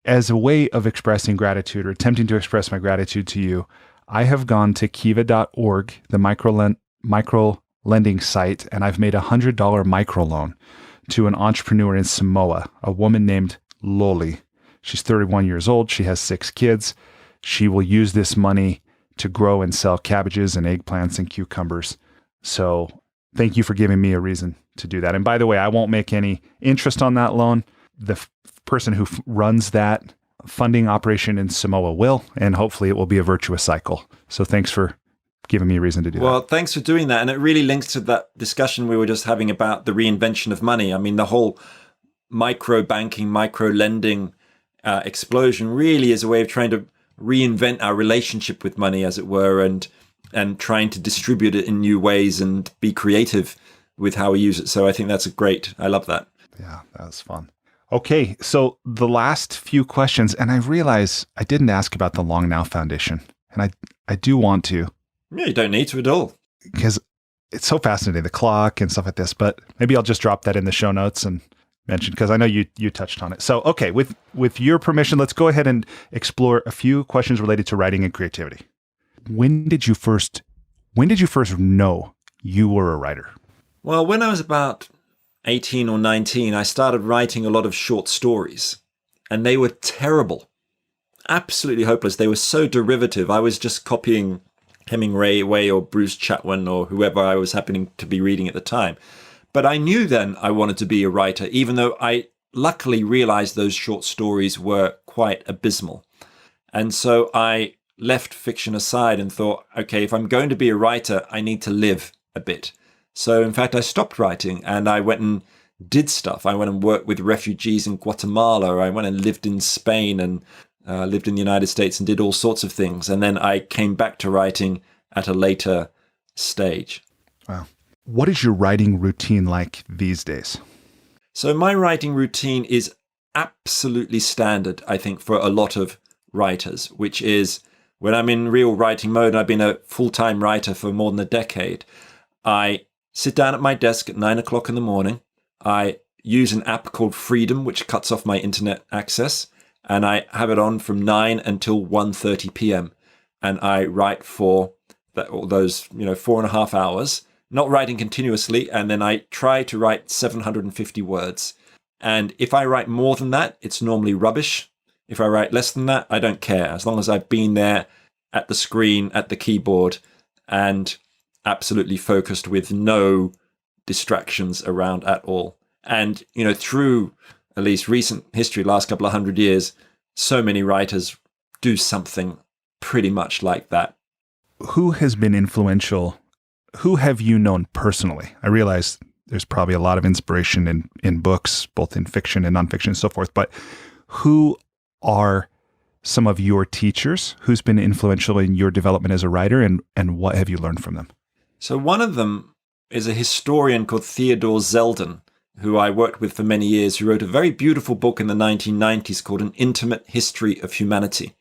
as a way of expressing gratitude or attempting to express my gratitude to you, I have gone to kiva.org, the micro lending site, and I've made a $100 microloan to an entrepreneur in Samoa, a woman named Loli. She's 31 years old. She has 6 kids. She will use this money to grow and sell cabbages and eggplants and cucumbers. So thank you for giving me a reason to do that. And by the way, I won't make any interest on that loan. The person who runs that funding Operation in Samoa will, and hopefully it will be a virtuous cycle. So thanks for giving me a reason to do that. Well, thanks for doing that. And it really links to that discussion we were just having about the reinvention of money. I mean, the whole micro banking, micro lending explosion really is a way of trying to reinvent our relationship with money, as it were, and trying to distribute it in new ways and be creative with how we use it. So I think that's I love that. Yeah, that was fun. Okay, so the last few questions, and I realize I didn't ask about the Long Now Foundation, and I do want to. Yeah, you don't need to at all. Because it's so fascinating, the clock and stuff like this, but maybe I'll just drop that in the show notes and mention, because I know you touched on it. So, okay, with your permission, let's go ahead and explore a few questions related to writing and creativity. When did you first know you were a writer? Well, when I was about 18 or 19, I started writing a lot of short stories, and they were terrible, absolutely hopeless. They were so derivative. I was just copying Hemingway or Bruce Chatwin or whoever I was happening to be reading at the time. But I knew then I wanted to be a writer, even though I luckily realized those short stories were quite abysmal. And so I left fiction aside and thought, okay, if I'm going to be a writer, I need to live a bit. So in fact, I stopped writing and I went and did stuff. I went and worked with refugees in Guatemala. I went and lived in Spain and lived in the United States and did all sorts of things. And then I came back to writing at a later stage. Wow. What is your writing routine like these days? So my writing routine is absolutely standard, I think, for a lot of writers, which is when I'm in real writing mode, and I've been a full-time writer for more than a decade, I sit down at my desk at 9 o'clock in the morning. I use an app called Freedom, which cuts off my internet access, and I have it on from 9 until 1:30 p.m. And I write for those 4.5 hours, not writing continuously, and then I try to write 750 words. And if I write more than that, it's normally rubbish. If I write less than that, I don't care, as long as I've been there at the screen, at the keyboard, and absolutely focused with no distractions around at all. And, through at least recent history, last couple of 100 years, so many writers do something pretty much like that. Who has been influential? Who have you known personally? I realize there's probably a lot of inspiration in books, both in fiction and nonfiction and so forth, but who are some of your teachers? Who's been influential in your development as a writer, and what have you learned from them? So one of them is a historian called Theodore Zeldin, who I worked with for many years, who wrote a very beautiful book in the 1990s called An Intimate History of Humanity.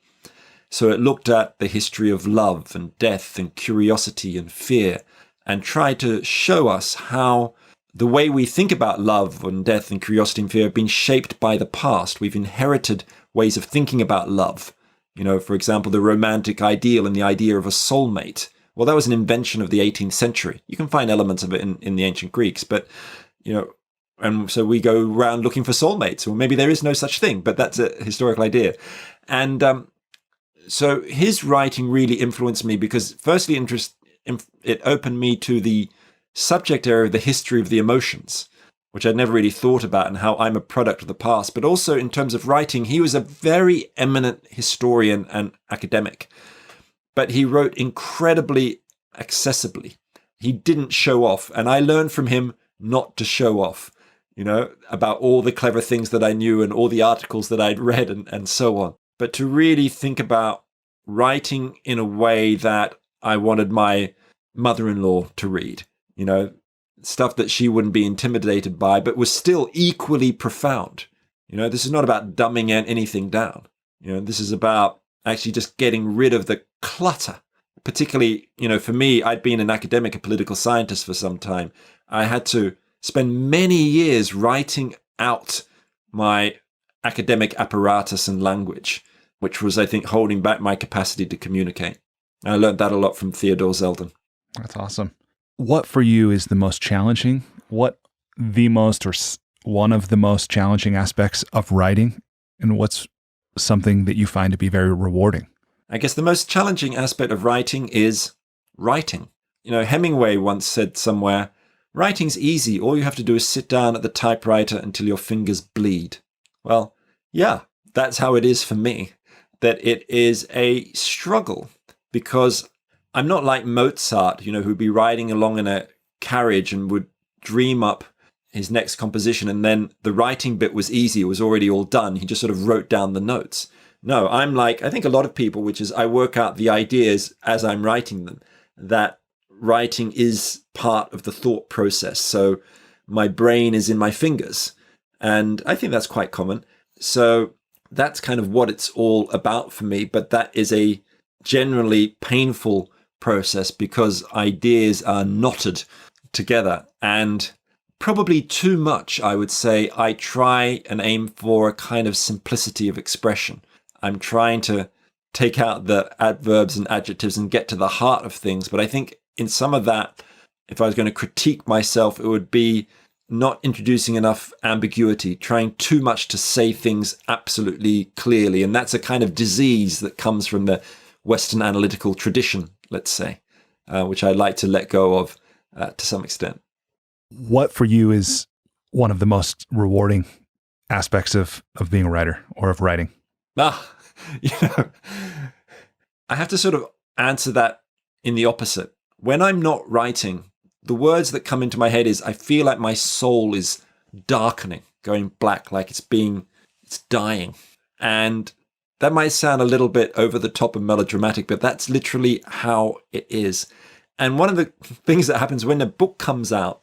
So it looked at the history of love and death and curiosity and fear, and tried to show us how the way we think about love and death and curiosity and fear have been shaped by the past. We've inherited ways of thinking about love. For example, the romantic ideal and the idea of a soulmate. Well, that was an invention of the 18th century. You can find elements of it in the ancient Greeks, but, and so we go around looking for soulmates, or maybe there is no such thing, but that's a historical idea. And so his writing really influenced me because, firstly, it opened me to the subject area of the history of the emotions, which I'd never really thought about, and how I'm a product of the past. But also in terms of writing, he was a very eminent historian and academic, but he wrote incredibly accessibly. He didn't show off, and I learned from him not to show off, about all the clever things that I knew and all the articles that I'd read and so on, but to really think about writing in a way that I wanted my mother-in-law to read, stuff that she wouldn't be intimidated by, but was still equally profound. This is not about dumbing anything down. This is about actually just getting rid of the clutter. Particularly, for me, I'd been an academic, a political scientist for some time. I had to spend many years writing out my academic apparatus and language, which was, I think, holding back my capacity to communicate. I learned that a lot from Theodore Zeldin. That's awesome. What for you is the most challenging? What the most or one of the most challenging aspects of writing? And what's something that you find to be very rewarding? I guess the most challenging aspect of writing is writing. Hemingway once said somewhere, writing's easy. All you have to do is sit down at the typewriter until your fingers bleed. Well, yeah, that's how it is for me, that it is a struggle, because I'm not like Mozart, who'd be riding along in a carriage and would dream up his next composition, and then the writing bit was easy. It was already all done. He just sort of wrote down the notes. No, I'm like, I think a lot of people, which is I work out the ideas as I'm writing them, that writing is part of the thought process. So my brain is in my fingers. And I think that's quite common. So that's kind of what it's all about for me. But that is a generally painful process because ideas are knotted together, and probably too much, I would say. I try and aim for a kind of simplicity of expression. I'm trying to take out the adverbs and adjectives and get to the heart of things. But I think in some of that, if I was going to critique myself, it would be not introducing enough ambiguity, trying too much to say things absolutely clearly. And that's a kind of disease that comes from the Western analytical tradition, let's say, which I'd like to let go of to some extent. What for you is one of the most rewarding aspects of being a writer or of writing? I have to sort of answer that in the opposite. When I'm not writing, the words that come into my head is I feel like my soul is darkening, going black, like it's dying. And that might sound a little bit over the top and melodramatic, but that's literally how it is. And one of the things that happens when a book comes out,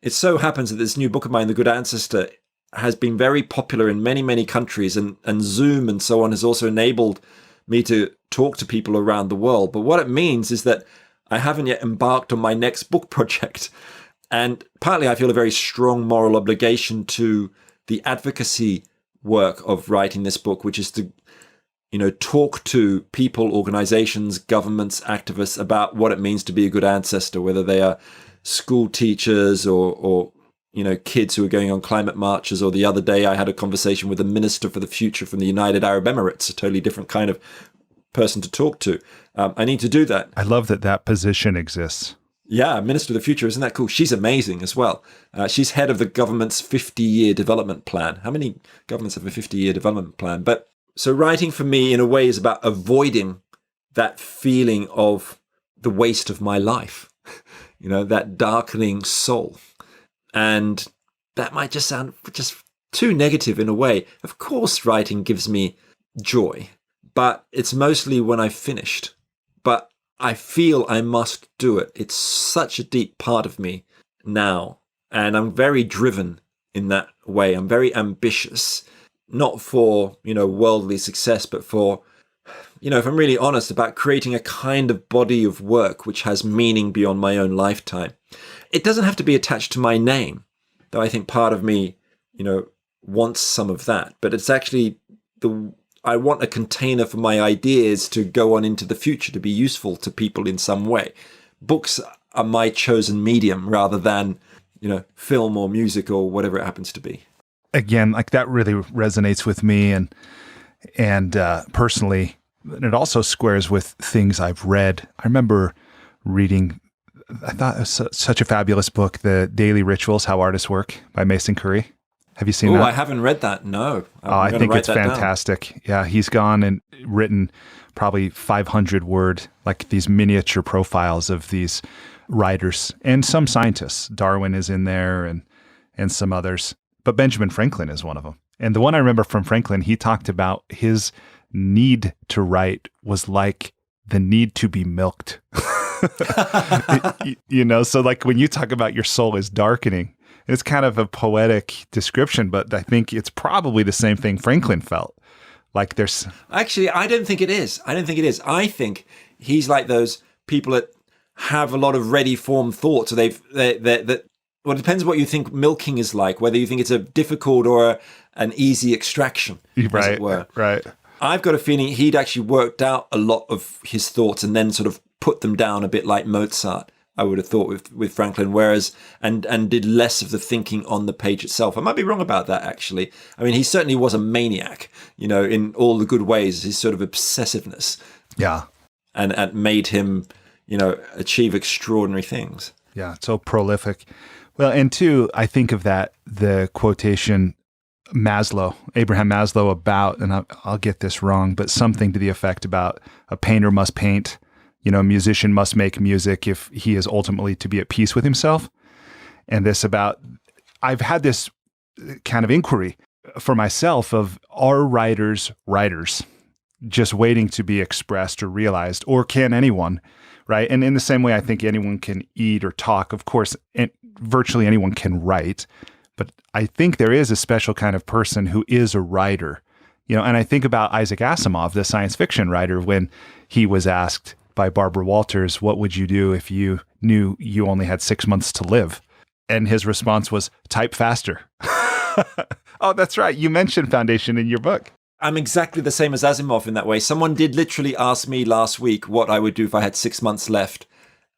it so happens that this new book of mine, The Good Ancestor, has been very popular in many, many countries, and Zoom and so on has also enabled me to talk to people around the world. But what it means is that I haven't yet embarked on my next book project. And partly I feel a very strong moral obligation to the advocacy work of writing this book, which is to, talk to people, organizations, governments, activists about what it means to be a good ancestor, whether they are school teachers or kids who are going on climate marches. Or the other day I had a conversation with a minister for the future from the United Arab Emirates, a totally different kind of person to talk to. I need to do that. I love that position exists. Yeah, Minister of the Future, isn't that cool? She's amazing as well. She's head of the government's 50-year development plan. How many governments have a 50-year development plan? But so writing for me in a way is about avoiding that feeling of the waste of my life, that darkening soul. And that might just sound just too negative in a way. Of course, writing gives me joy, but it's mostly when I've finished. But I feel I must do it. It's such a deep part of me now. And I'm very driven in that way. I'm very ambitious, not for, worldly success, but for, if I'm really honest, about creating a kind of body of work which has meaning beyond my own lifetime. It doesn't have to be attached to my name, though I think part of me, wants some of that. But it's actually I want a container for my ideas to go on into the future, to be useful to people in some way. Books are my chosen medium rather than, film or music or whatever it happens to be. Again, like that really resonates with me and personally, and it also squares with things I've read. I remember reading, I thought it was such a fabulous book, The Daily Rituals, How Artists Work by Mason Curry. Have you seen that? I haven't read that. No. I think it's fantastic. Down. Yeah, he's gone and written probably 500 word, like these miniature profiles of these writers and some scientists. Darwin is in there and some others, but Benjamin Franklin is one of them. And the one I remember from Franklin, he talked about his need to write was like the need to be milked. So like when you talk about your soul is darkening, it's kind of a poetic description, but I think it's probably the same thing Franklin felt. Like there's... Actually, I don't think it is. I think he's like those people that have a lot of ready-formed thoughts. So it depends what you think milking is like, whether you think it's a difficult or an easy extraction, as it were. Right. I've got a feeling he'd actually worked out a lot of his thoughts and then sort of put them down a bit like Mozart, I would have thought with Franklin, whereas and did less of the thinking on the page itself. I might be wrong about that, actually. I mean, he certainly was a maniac, in all the good ways, his sort of obsessiveness. Yeah. And made him, achieve extraordinary things. Yeah, so prolific. Well, and two, I think of that, the quotation, Abraham Maslow, about, and I'll get this wrong, but something to the effect about a painter must paint, a musician must make music if he is ultimately to be at peace with himself. And this about, I've had this kind of inquiry for myself of, are writers just waiting to be expressed or realized, or can anyone, right? And in the same way, I think anyone can eat or talk. Of course, virtually anyone can write, but I think there is a special kind of person who is a writer, and I think about Isaac Asimov, the science fiction writer, when he was asked by Barbara Walters, what would you do if you knew you only had 6 months to live? And his response was, type faster. Oh, that's right. You mentioned Foundation in your book. I'm exactly the same as Asimov in that way. Someone did literally ask me last week what I would do if I had 6 months left.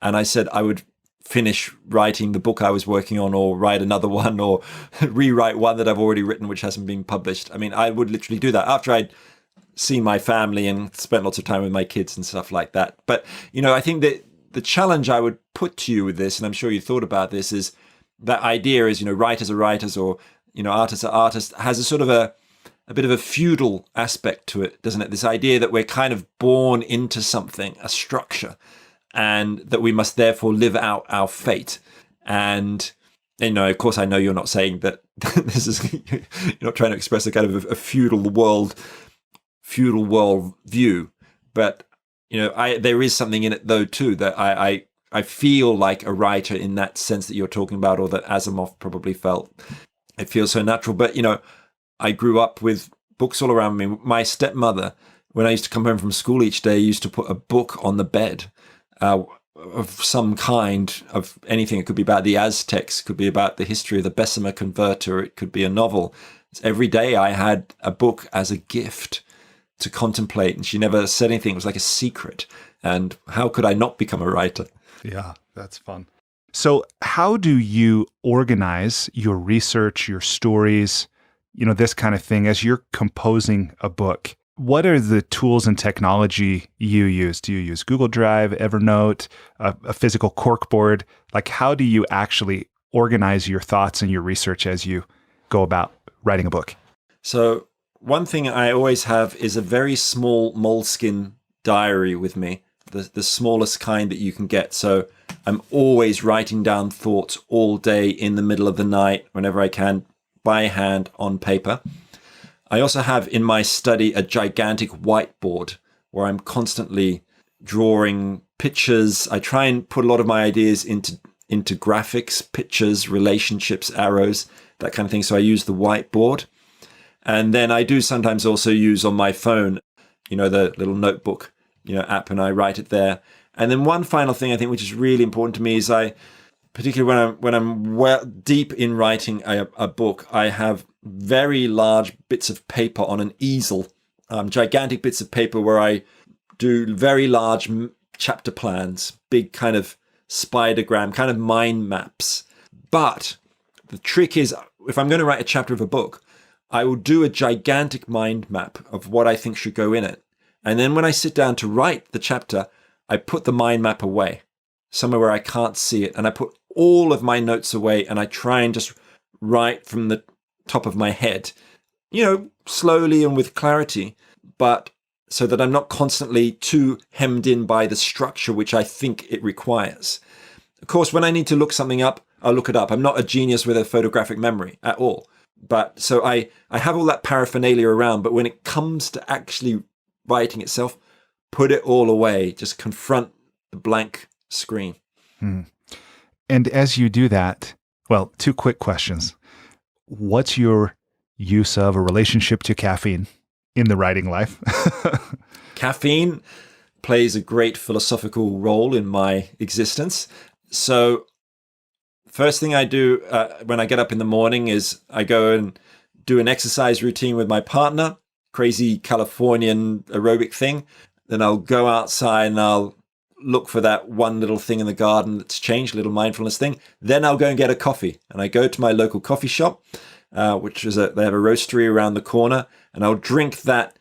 And I said I would finish writing the book I was working on, or write another one, or rewrite one that I've already written, which hasn't been published. I mean, I would literally do that after I'd seen my family and spent lots of time with my kids and stuff like that. But, I think that the challenge I would put to you with this, and I'm sure you thought about this, is that idea is, writers are writers, or, artists are artists, has a sort of a bit of a feudal aspect to it, doesn't it? This idea that we're kind of born into something, a structure, and that we must therefore live out our fate. And, of course, I know you're not saying that this is, you're not trying to express a kind of a feudal world view, but, there is something in it though too, that I feel like a writer in that sense that you're talking about, or that Asimov probably felt. It feels so natural. But, I grew up with books all around me. My stepmother, when I used to come home from school each day, used to put a book on the bed of some kind, of anything. It could be about the Aztecs, it could be about the history of the Bessemer converter, it could be a novel. Every day I had a book as a gift to contemplate, and she never said anything. It was like a secret. And how could I not become a writer? Yeah, that's fun. So how do you organize your research, your stories, this kind of thing as you're composing a book? What are the tools and technology you use? Do you use Google Drive, Evernote, a physical corkboard? Like, how do you actually organize your thoughts and your research as you go about writing a book? So one thing I always have is a very small moleskin diary with me, the smallest kind that you can get. So I'm always writing down thoughts all day, in the middle of the night, whenever I can, by hand on paper. I also have in my study a gigantic whiteboard where I'm constantly drawing pictures. I try and put a lot of my ideas into graphics, pictures, relationships, arrows, that kind of thing. So I use the whiteboard. And then I do sometimes also use on my phone, the little notebook, app, and I write it there. And then one final thing I think which is really important to me is particularly when I'm well deep in writing a book, I have very large bits of paper on an easel, gigantic bits of paper where I do very large chapter plans, big kind of spidergram, kind of mind maps. But the trick is, if I'm going to write a chapter of a book, I will do a gigantic mind map of what I think should go in it. And then when I sit down to write the chapter, I put the mind map away, somewhere where I can't see it. And I put all of my notes away, and I try and just write from the top of my head, slowly and with clarity, but so that I'm not constantly too hemmed in by the structure which I think it requires. Of course, when I need to look something up, I'll look it up. I'm not a genius with a photographic memory at all. But so I have all that paraphernalia around, but when it comes to actually writing itself, put it all away. Just confront the blank screen. And as you do that, well, two quick questions. What's your use of a relationship to caffeine in the writing life? Caffeine plays a great philosophical role in my existence. So first thing I do when I get up in the morning is I go and do an exercise routine with my partner, crazy Californian aerobic thing. Then I'll go outside and I'll look for that one little thing in the garden that's changed, a little mindfulness thing. Then I'll go and get a coffee. And I go to my local coffee shop, which is they have a roastery around the corner. And I'll drink that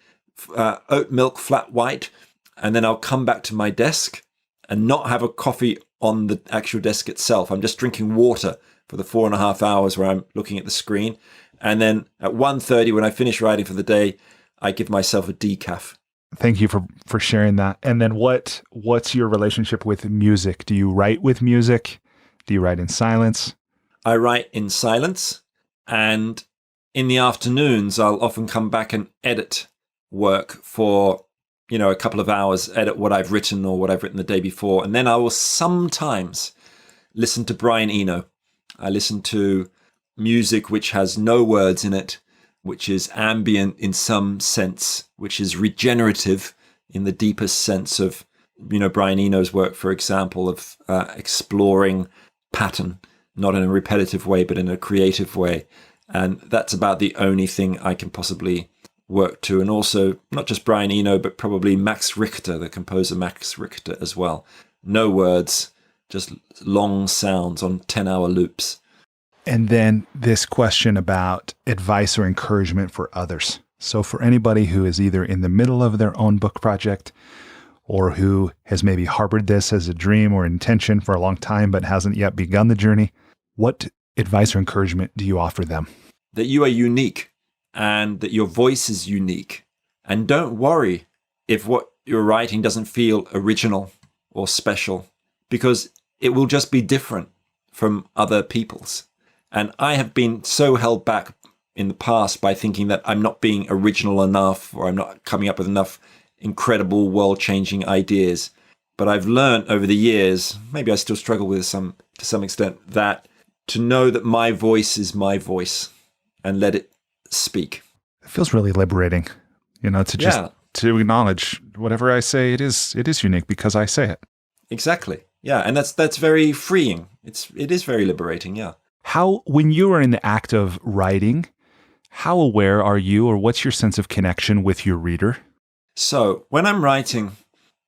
oat milk flat white. And then I'll come back to my desk and not have a coffee on the actual desk itself. I'm just drinking water for the 4.5 hours where I'm looking at the screen. And then at 1:30, when I finish writing for the day, I give myself a decaf. Thank you for sharing that. And then what's your relationship with music? Do you write with music? Do you write in silence? I write in silence, and in the afternoons, I'll often come back and edit work for, a couple of hours, edit what I've written or what I've written the day before. And then I will sometimes listen to Brian Eno. I listen to music which has no words in it, which is ambient in some sense, which is regenerative in the deepest sense of, Brian Eno's work, for example, of exploring pattern, not in a repetitive way, but in a creative way. And that's about the only thing I can possibly work to. And also, not just Brian Eno, but probably Max Richter, the composer Max Richter as well. No words, just long sounds on 10-hour loops. And then this question about advice or encouragement for others. So for anybody who is either in the middle of their own book project or who has maybe harbored this as a dream or intention for a long time but hasn't yet begun the journey, what advice or encouragement do you offer them? That you are unique and that your voice is unique. And don't worry if what you're writing doesn't feel original or special, because it will just be different from other people's. And I have been so held back in the past by thinking that I'm not being original enough, or I'm not coming up with enough incredible world-changing ideas. But I've learned over the years, maybe I still struggle with to some extent, that to know that my voice is my voice and let it speak. It feels really liberating, to acknowledge whatever I say, it is unique because I say it. Exactly. Yeah. And that's very freeing. It is very liberating. Yeah. How, when you are in the act of writing, how aware are you, or what's your sense of connection with your reader? So when I'm writing,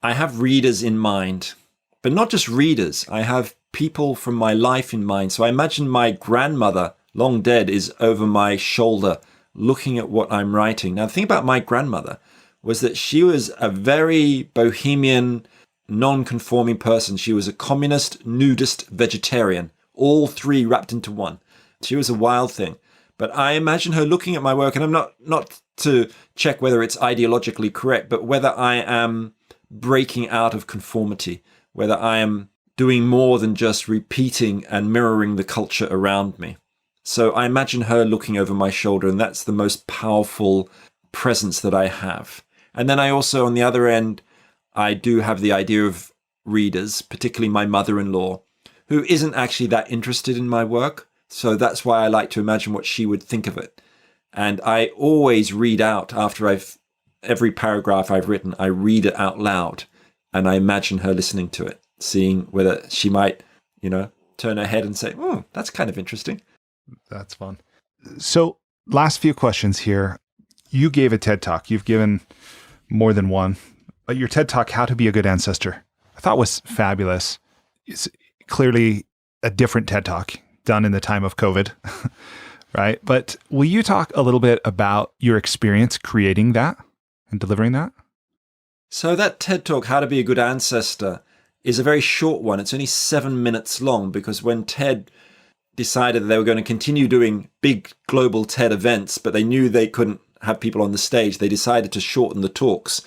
I have readers in mind, but not just readers. I have people from my life in mind. So I imagine my grandmother, long dead, is over my shoulder looking at what I'm writing. Now, the thing about my grandmother was that she was a very bohemian, non-conforming person. She was a communist, nudist, vegetarian, all three wrapped into one. She was a wild thing. But I imagine her looking at my work, and I'm not to check whether it's ideologically correct, but whether I am breaking out of conformity, whether I am doing more than just repeating and mirroring the culture around me. So I imagine her looking over my shoulder, and that's the most powerful presence that I have. And then I also, on the other end, I do have the idea of readers, particularly my mother-in-law, who isn't actually that interested in my work. So that's why I like to imagine what she would think of it. And I always read out after every paragraph I've written, I read it out loud, and I imagine her listening to it, seeing whether she might, turn her head and say, "Oh, that's kind of interesting." That's fun. So last few questions here. You gave a TED Talk. You've given more than one. But your TED Talk, How to Be a Good Ancestor, I thought was fabulous. It's clearly a different TED Talk done in the time of COVID, right? But will you talk a little bit about your experience creating that and delivering that? So that TED Talk, How to Be a Good Ancestor, is a very short one. It's only 7 minutes long, because when TED decided that they were going to continue doing big global TED events, but they knew they couldn't have people on the stage, they decided to shorten the talks,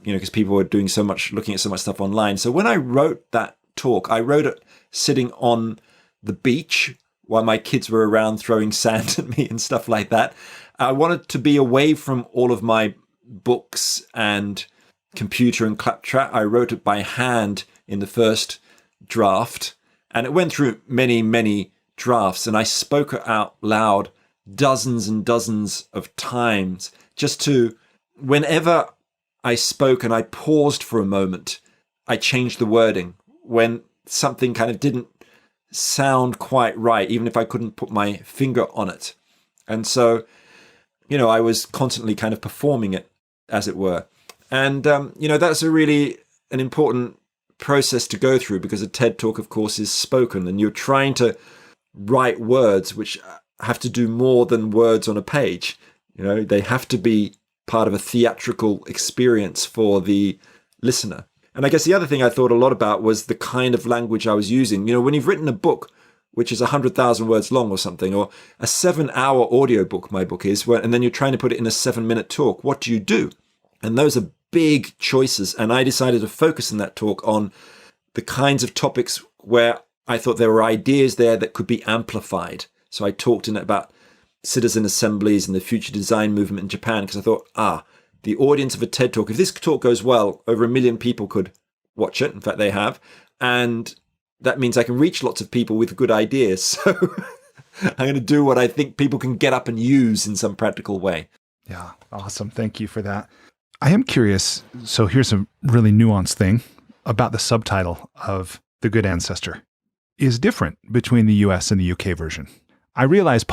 because people were doing so much, looking at so much stuff online. So when I wrote that talk, I wrote it sitting on the beach while my kids were around throwing sand at me and stuff like that. I wanted to be away from all of my books and computer and claptrap. I wrote it by hand in the first draft, and it went through many, many drafts, and I spoke it out loud dozens and dozens of times, just to, whenever I spoke and I paused for a moment, I changed the wording. When something kind of didn't sound quite right, even if I couldn't put my finger on it. And so, I was constantly kind of performing it, as it were. And, that's an important process to go through, because a TED Talk, of course, is spoken, and you're trying to write words which have to do more than words on a page. They have to be part of a theatrical experience for the listener. And I guess the other thing I thought a lot about was the kind of language I was using. When you've written a book, which is 100,000 words long or something, or a 7-hour audiobook, my book is, and then you're trying to put it in a 7-minute talk. What do you do? And those are big choices. And I decided to focus in that talk on the kinds of topics where I thought there were ideas there that could be amplified. So I talked in it about citizen assemblies and the future design movement in Japan, because I thought, the audience of a TED Talk, if this talk goes well, over 1 million people could watch it. In fact, they have. And that means I can reach lots of people with good ideas. So I'm going to do what I think people can get up and use in some practical way. Yeah, awesome. Thank you for that. I am curious. So here's a really nuanced thing about the subtitle of The Good Ancestor is different between the US and the UK version. I realize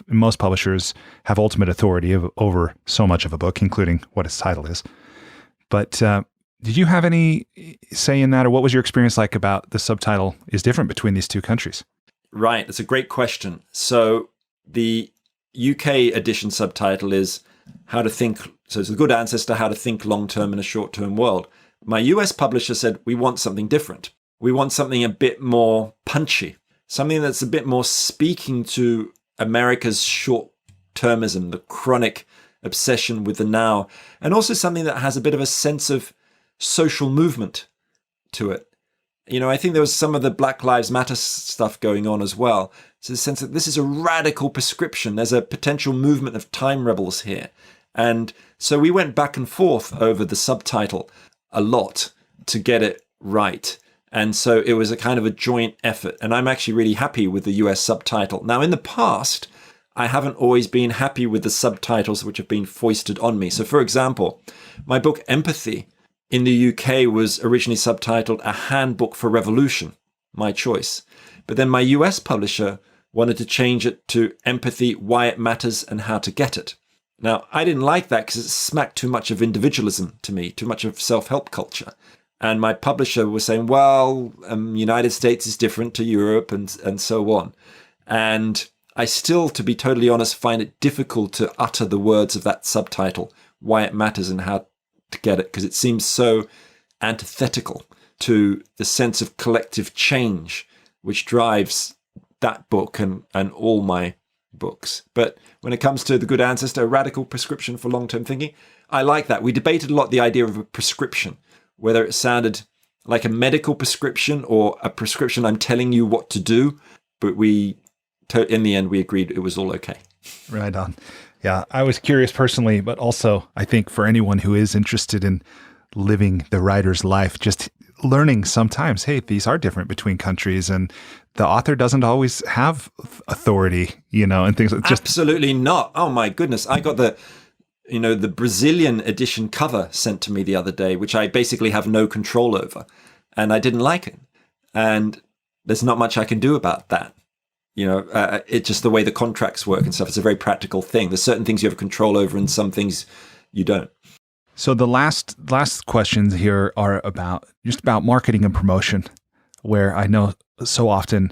most publishers have ultimate authority over so much of a book, including what its title is. But did you have any say in that, or what was your experience like about the subtitle is different between these two countries? Right. That's a great question. So the UK edition subtitle is How to Think. So it's The Good Ancestor, How to Think Long-Term in a Short-Term World. My US publisher said, we want something different. We want something a bit more punchy, something that's a bit more speaking to America's short-termism, the chronic obsession with the now, and also something that has a bit of a sense of social movement to it. I think there was some of the Black Lives Matter stuff going on as well. So the sense that this is a radical prescription. There's a potential movement of time rebels here. And so we went back and forth over the subtitle a lot to get it right. And so it was a kind of a joint effort. And I'm actually really happy with the US subtitle. Now, in the past, I haven't always been happy with the subtitles which have been foisted on me. So, for example, my book Empathy in the UK was originally subtitled A Handbook for Revolution, my choice. But then my US publisher wanted to change it to Empathy, Why It Matters and How to Get It. Now, I didn't like that because it smacked too much of individualism to me, too much of self-help culture. And my publisher was saying, well, United States is different to Europe and so on. And I still, to be totally honest, find it difficult to utter the words of that subtitle, Why It Matters and How to Get It, because it seems so antithetical to the sense of collective change which drives that book and all my books. But when it comes to The Good Ancestor, a radical prescription for long-term thinking, I like that. We debated a lot the idea of a prescription, whether it sounded like a medical prescription or a prescription I'm telling you what to do. But in the end, we agreed it was all okay. Right on. Yeah, I was curious personally, but also I think for anyone who is interested in living the writer's life, just learning sometimes, hey, these are different between countries and the author doesn't always have authority, and things like just. Absolutely not. Oh my goodness. I got the Brazilian edition cover sent to me the other day, which I basically have no control over, and I didn't like it. And there's not much I can do about that. It's just the way the contracts work and stuff. It's a very practical thing. There's certain things you have control over and some things you don't. So the last questions here are about marketing and promotion, where I know so often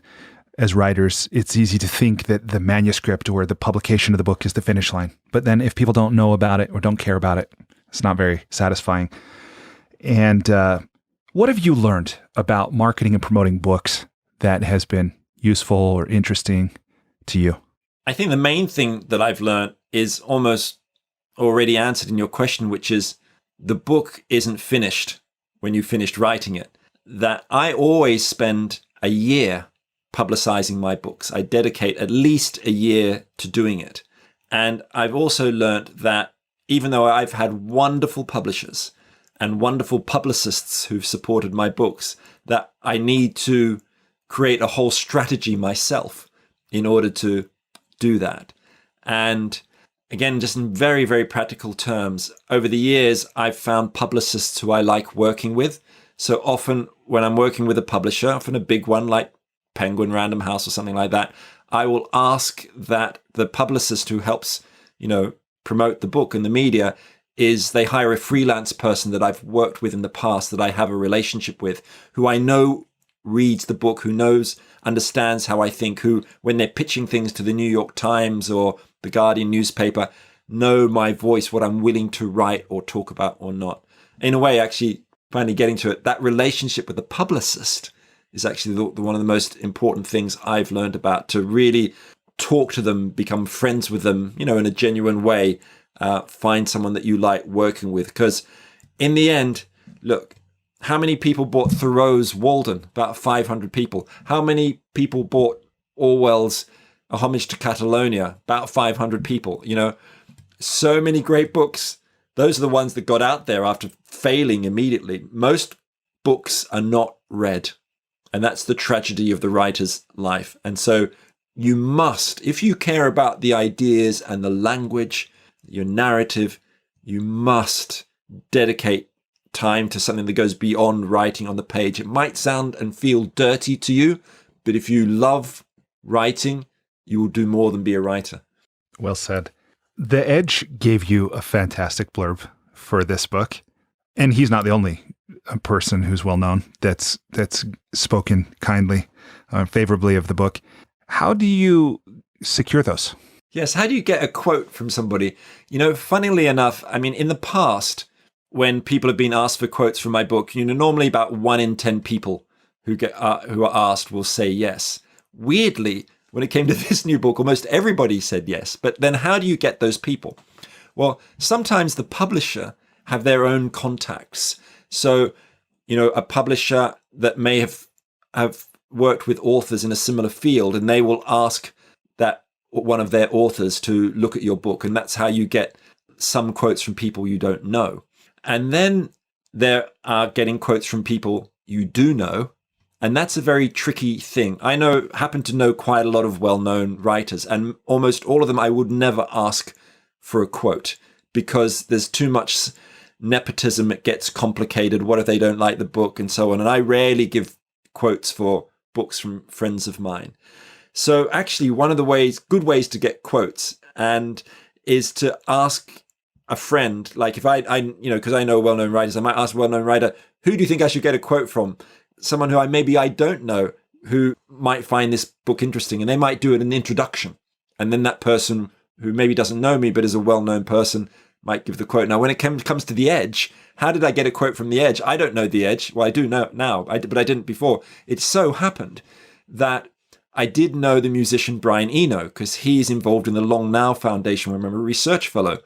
as writers, it's easy to think that the manuscript or the publication of the book is the finish line. But then if people don't know about it or don't care about it, it's not very satisfying. And what have you learned about marketing and promoting books that has been useful or interesting to you? I think the main thing that I've learned is almost already answered in your question, which is the book isn't finished when you finished writing it. That I always spend a year publicizing my books. I dedicate at least a year to doing it. And I've also learned that even though I've had wonderful publishers and wonderful publicists who've supported my books, that I need to create a whole strategy myself in order to do that. And again, just in very, very practical terms, over the years, I've found publicists who I like working with. So often when I'm working with a publisher, often a big one like Penguin, Random House or something like that, I will ask that the publicist who helps, promote the book in the media is they hire a freelance person that I've worked with in the past, that I have a relationship with, who I know reads the book, who understands how I think, who, when they're pitching things to the New York Times or the Guardian newspaper, know my voice, what I'm willing to write or talk about or not. In a way, actually, finally getting to it, that relationship with the publicist is actually one of the most important things I've learned about, to really talk to them, become friends with them, in a genuine way, find someone that you like working with. Because in the end, look, how many people bought Thoreau's Walden? About 500 people. How many people bought Orwell's A Homage to Catalonia? About 500 people. So many great books. Those are the ones that got out there after failing immediately. Most books are not read. And that's the tragedy of the writer's life. And so you must, if you care about the ideas and the language, your narrative, you must dedicate time to something that goes beyond writing on the page. It might sound and feel dirty to you, but if you love writing, you will do more than be a writer. Well said. The Edge gave you a fantastic blurb for this book, and he's not the only person who's well known that's spoken kindly, favorably of the book. How do you secure those? Yes, how do you get a quote from somebody? Funnily enough, in the past, when people have been asked for quotes from my book, normally about 1 in 10 people who are asked will say yes. Weirdly, when it came to this new book, almost everybody said yes. But then how do you get those people? Well, sometimes the publisher have their own contacts. So, a publisher that may have worked with authors in a similar field, and they will ask that one of their authors to look at your book. And that's how you get some quotes from people you don't know. And then there are getting quotes from people you do know. And that's a very tricky thing. I happen to know quite a lot of well-known writers, and almost all of them I would never ask for a quote because there's too much nepotism. It gets complicated. What if they don't like the book and so on? And I rarely give quotes for books from friends of mine. So actually one of the good ways to get quotes is to ask a friend, like if because I know well-known writers, I might ask a well-known writer, who do you think I should get a quote from? Someone who I don't know, who might find this book interesting, and they might do it in an introduction. And then that person who maybe doesn't know me, but is a well-known person, might give the quote. Now, when it comes to The Edge, how did I get a quote from The Edge? I don't know The Edge. Well, I do know now, but I didn't before. It so happened that I did know the musician Brian Eno, because he's involved in the Long Now Foundation, where I'm a research fellow.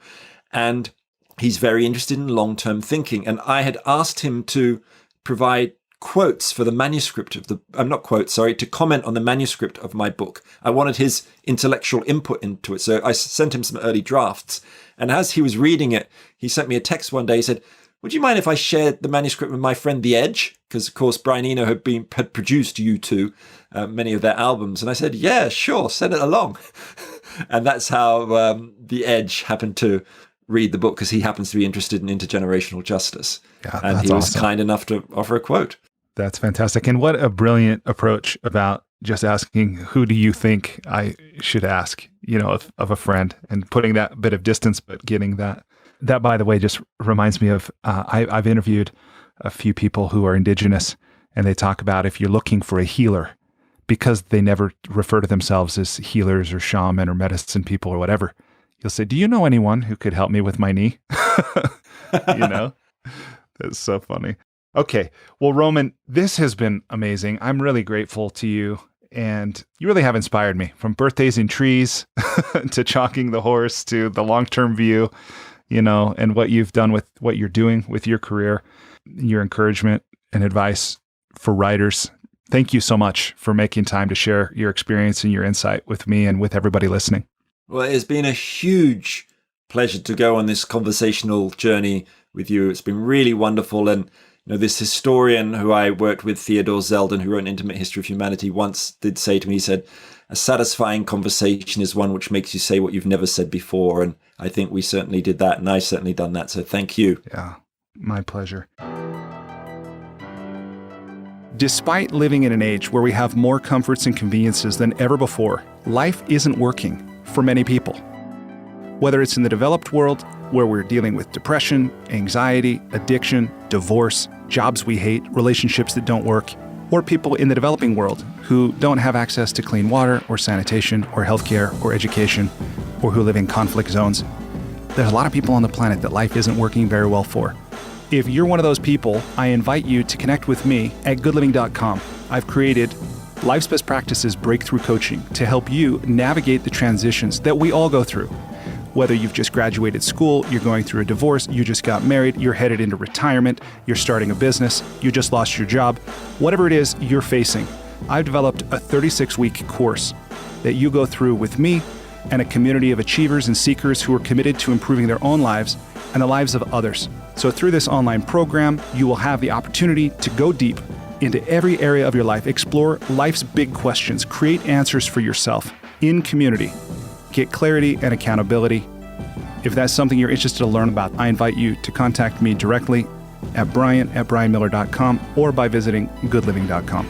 And he's very interested in long-term thinking. And I had asked him to provide quotes for the manuscript of to comment on the manuscript of my book. I wanted his intellectual input into it. So I sent him some early drafts. And as he was reading it, he sent me a text one day. He said, would you mind if I shared the manuscript with my friend The Edge? Because, of course, Brian Eno had produced U2, many of their albums. And I said, yeah, sure, send it along. And that's how The Edge happened to read the book, because he happens to be interested in intergenerational justice. Yeah, and he was kind enough to offer a quote. That's fantastic. And what a brilliant approach about just asking, who do you think I should ask, of a friend, and putting that bit of distance, but getting that. That, by the way, just reminds me of, I've interviewed a few people who are Indigenous, and they talk about if you're looking for a healer, because they never refer to themselves as healers or shaman or medicine people or whatever, you'll say, do you know anyone who could help me with my knee? That's so funny. Okay. Well, Roman, this has been amazing. I'm really grateful to you. And you really have inspired me, from birthdays in trees to chalking the horse to the long-term view, and what you've done with what you're doing with your career, your encouragement and advice for writers. Thank you so much for making time to share your experience and your insight with me and with everybody listening. Well, it's been a huge pleasure to go on this conversational journey with you. It's been really wonderful. And this historian who I worked with, Theodore Zeldin, who wrote An Intimate History of Humanity, once did say to me, he said, a satisfying conversation is one which makes you say what you've never said before. And I think we certainly did that, and I've certainly done that. So thank you. Yeah, my pleasure. Despite living in an age where we have more comforts and conveniences than ever before, life isn't working for many people. Whether it's in the developed world, where we're dealing with depression, anxiety, addiction, divorce, jobs we hate, relationships that don't work, or people in the developing world who don't have access to clean water or sanitation or healthcare or education, or who live in conflict zones, there's a lot of people on the planet that life isn't working very well for. If you're one of those people, I invite you to connect with me at goodliving.com. I've created Life's Best Practices Breakthrough Coaching to help you navigate the transitions that we all go through. Whether you've just graduated school, you're going through a divorce, you just got married, you're headed into retirement, you're starting a business, you just lost your job, whatever it is you're facing, I've developed a 36-week course that you go through with me and a community of achievers and seekers who are committed to improving their own lives and the lives of others. So through this online program, you will have the opportunity to go deep into every area of your life, explore life's big questions, create answers for yourself in community, get clarity and accountability. If that's something you're interested to learn about, I invite you to contact me directly at brian@brianmiller.com or by visiting goodliving.com.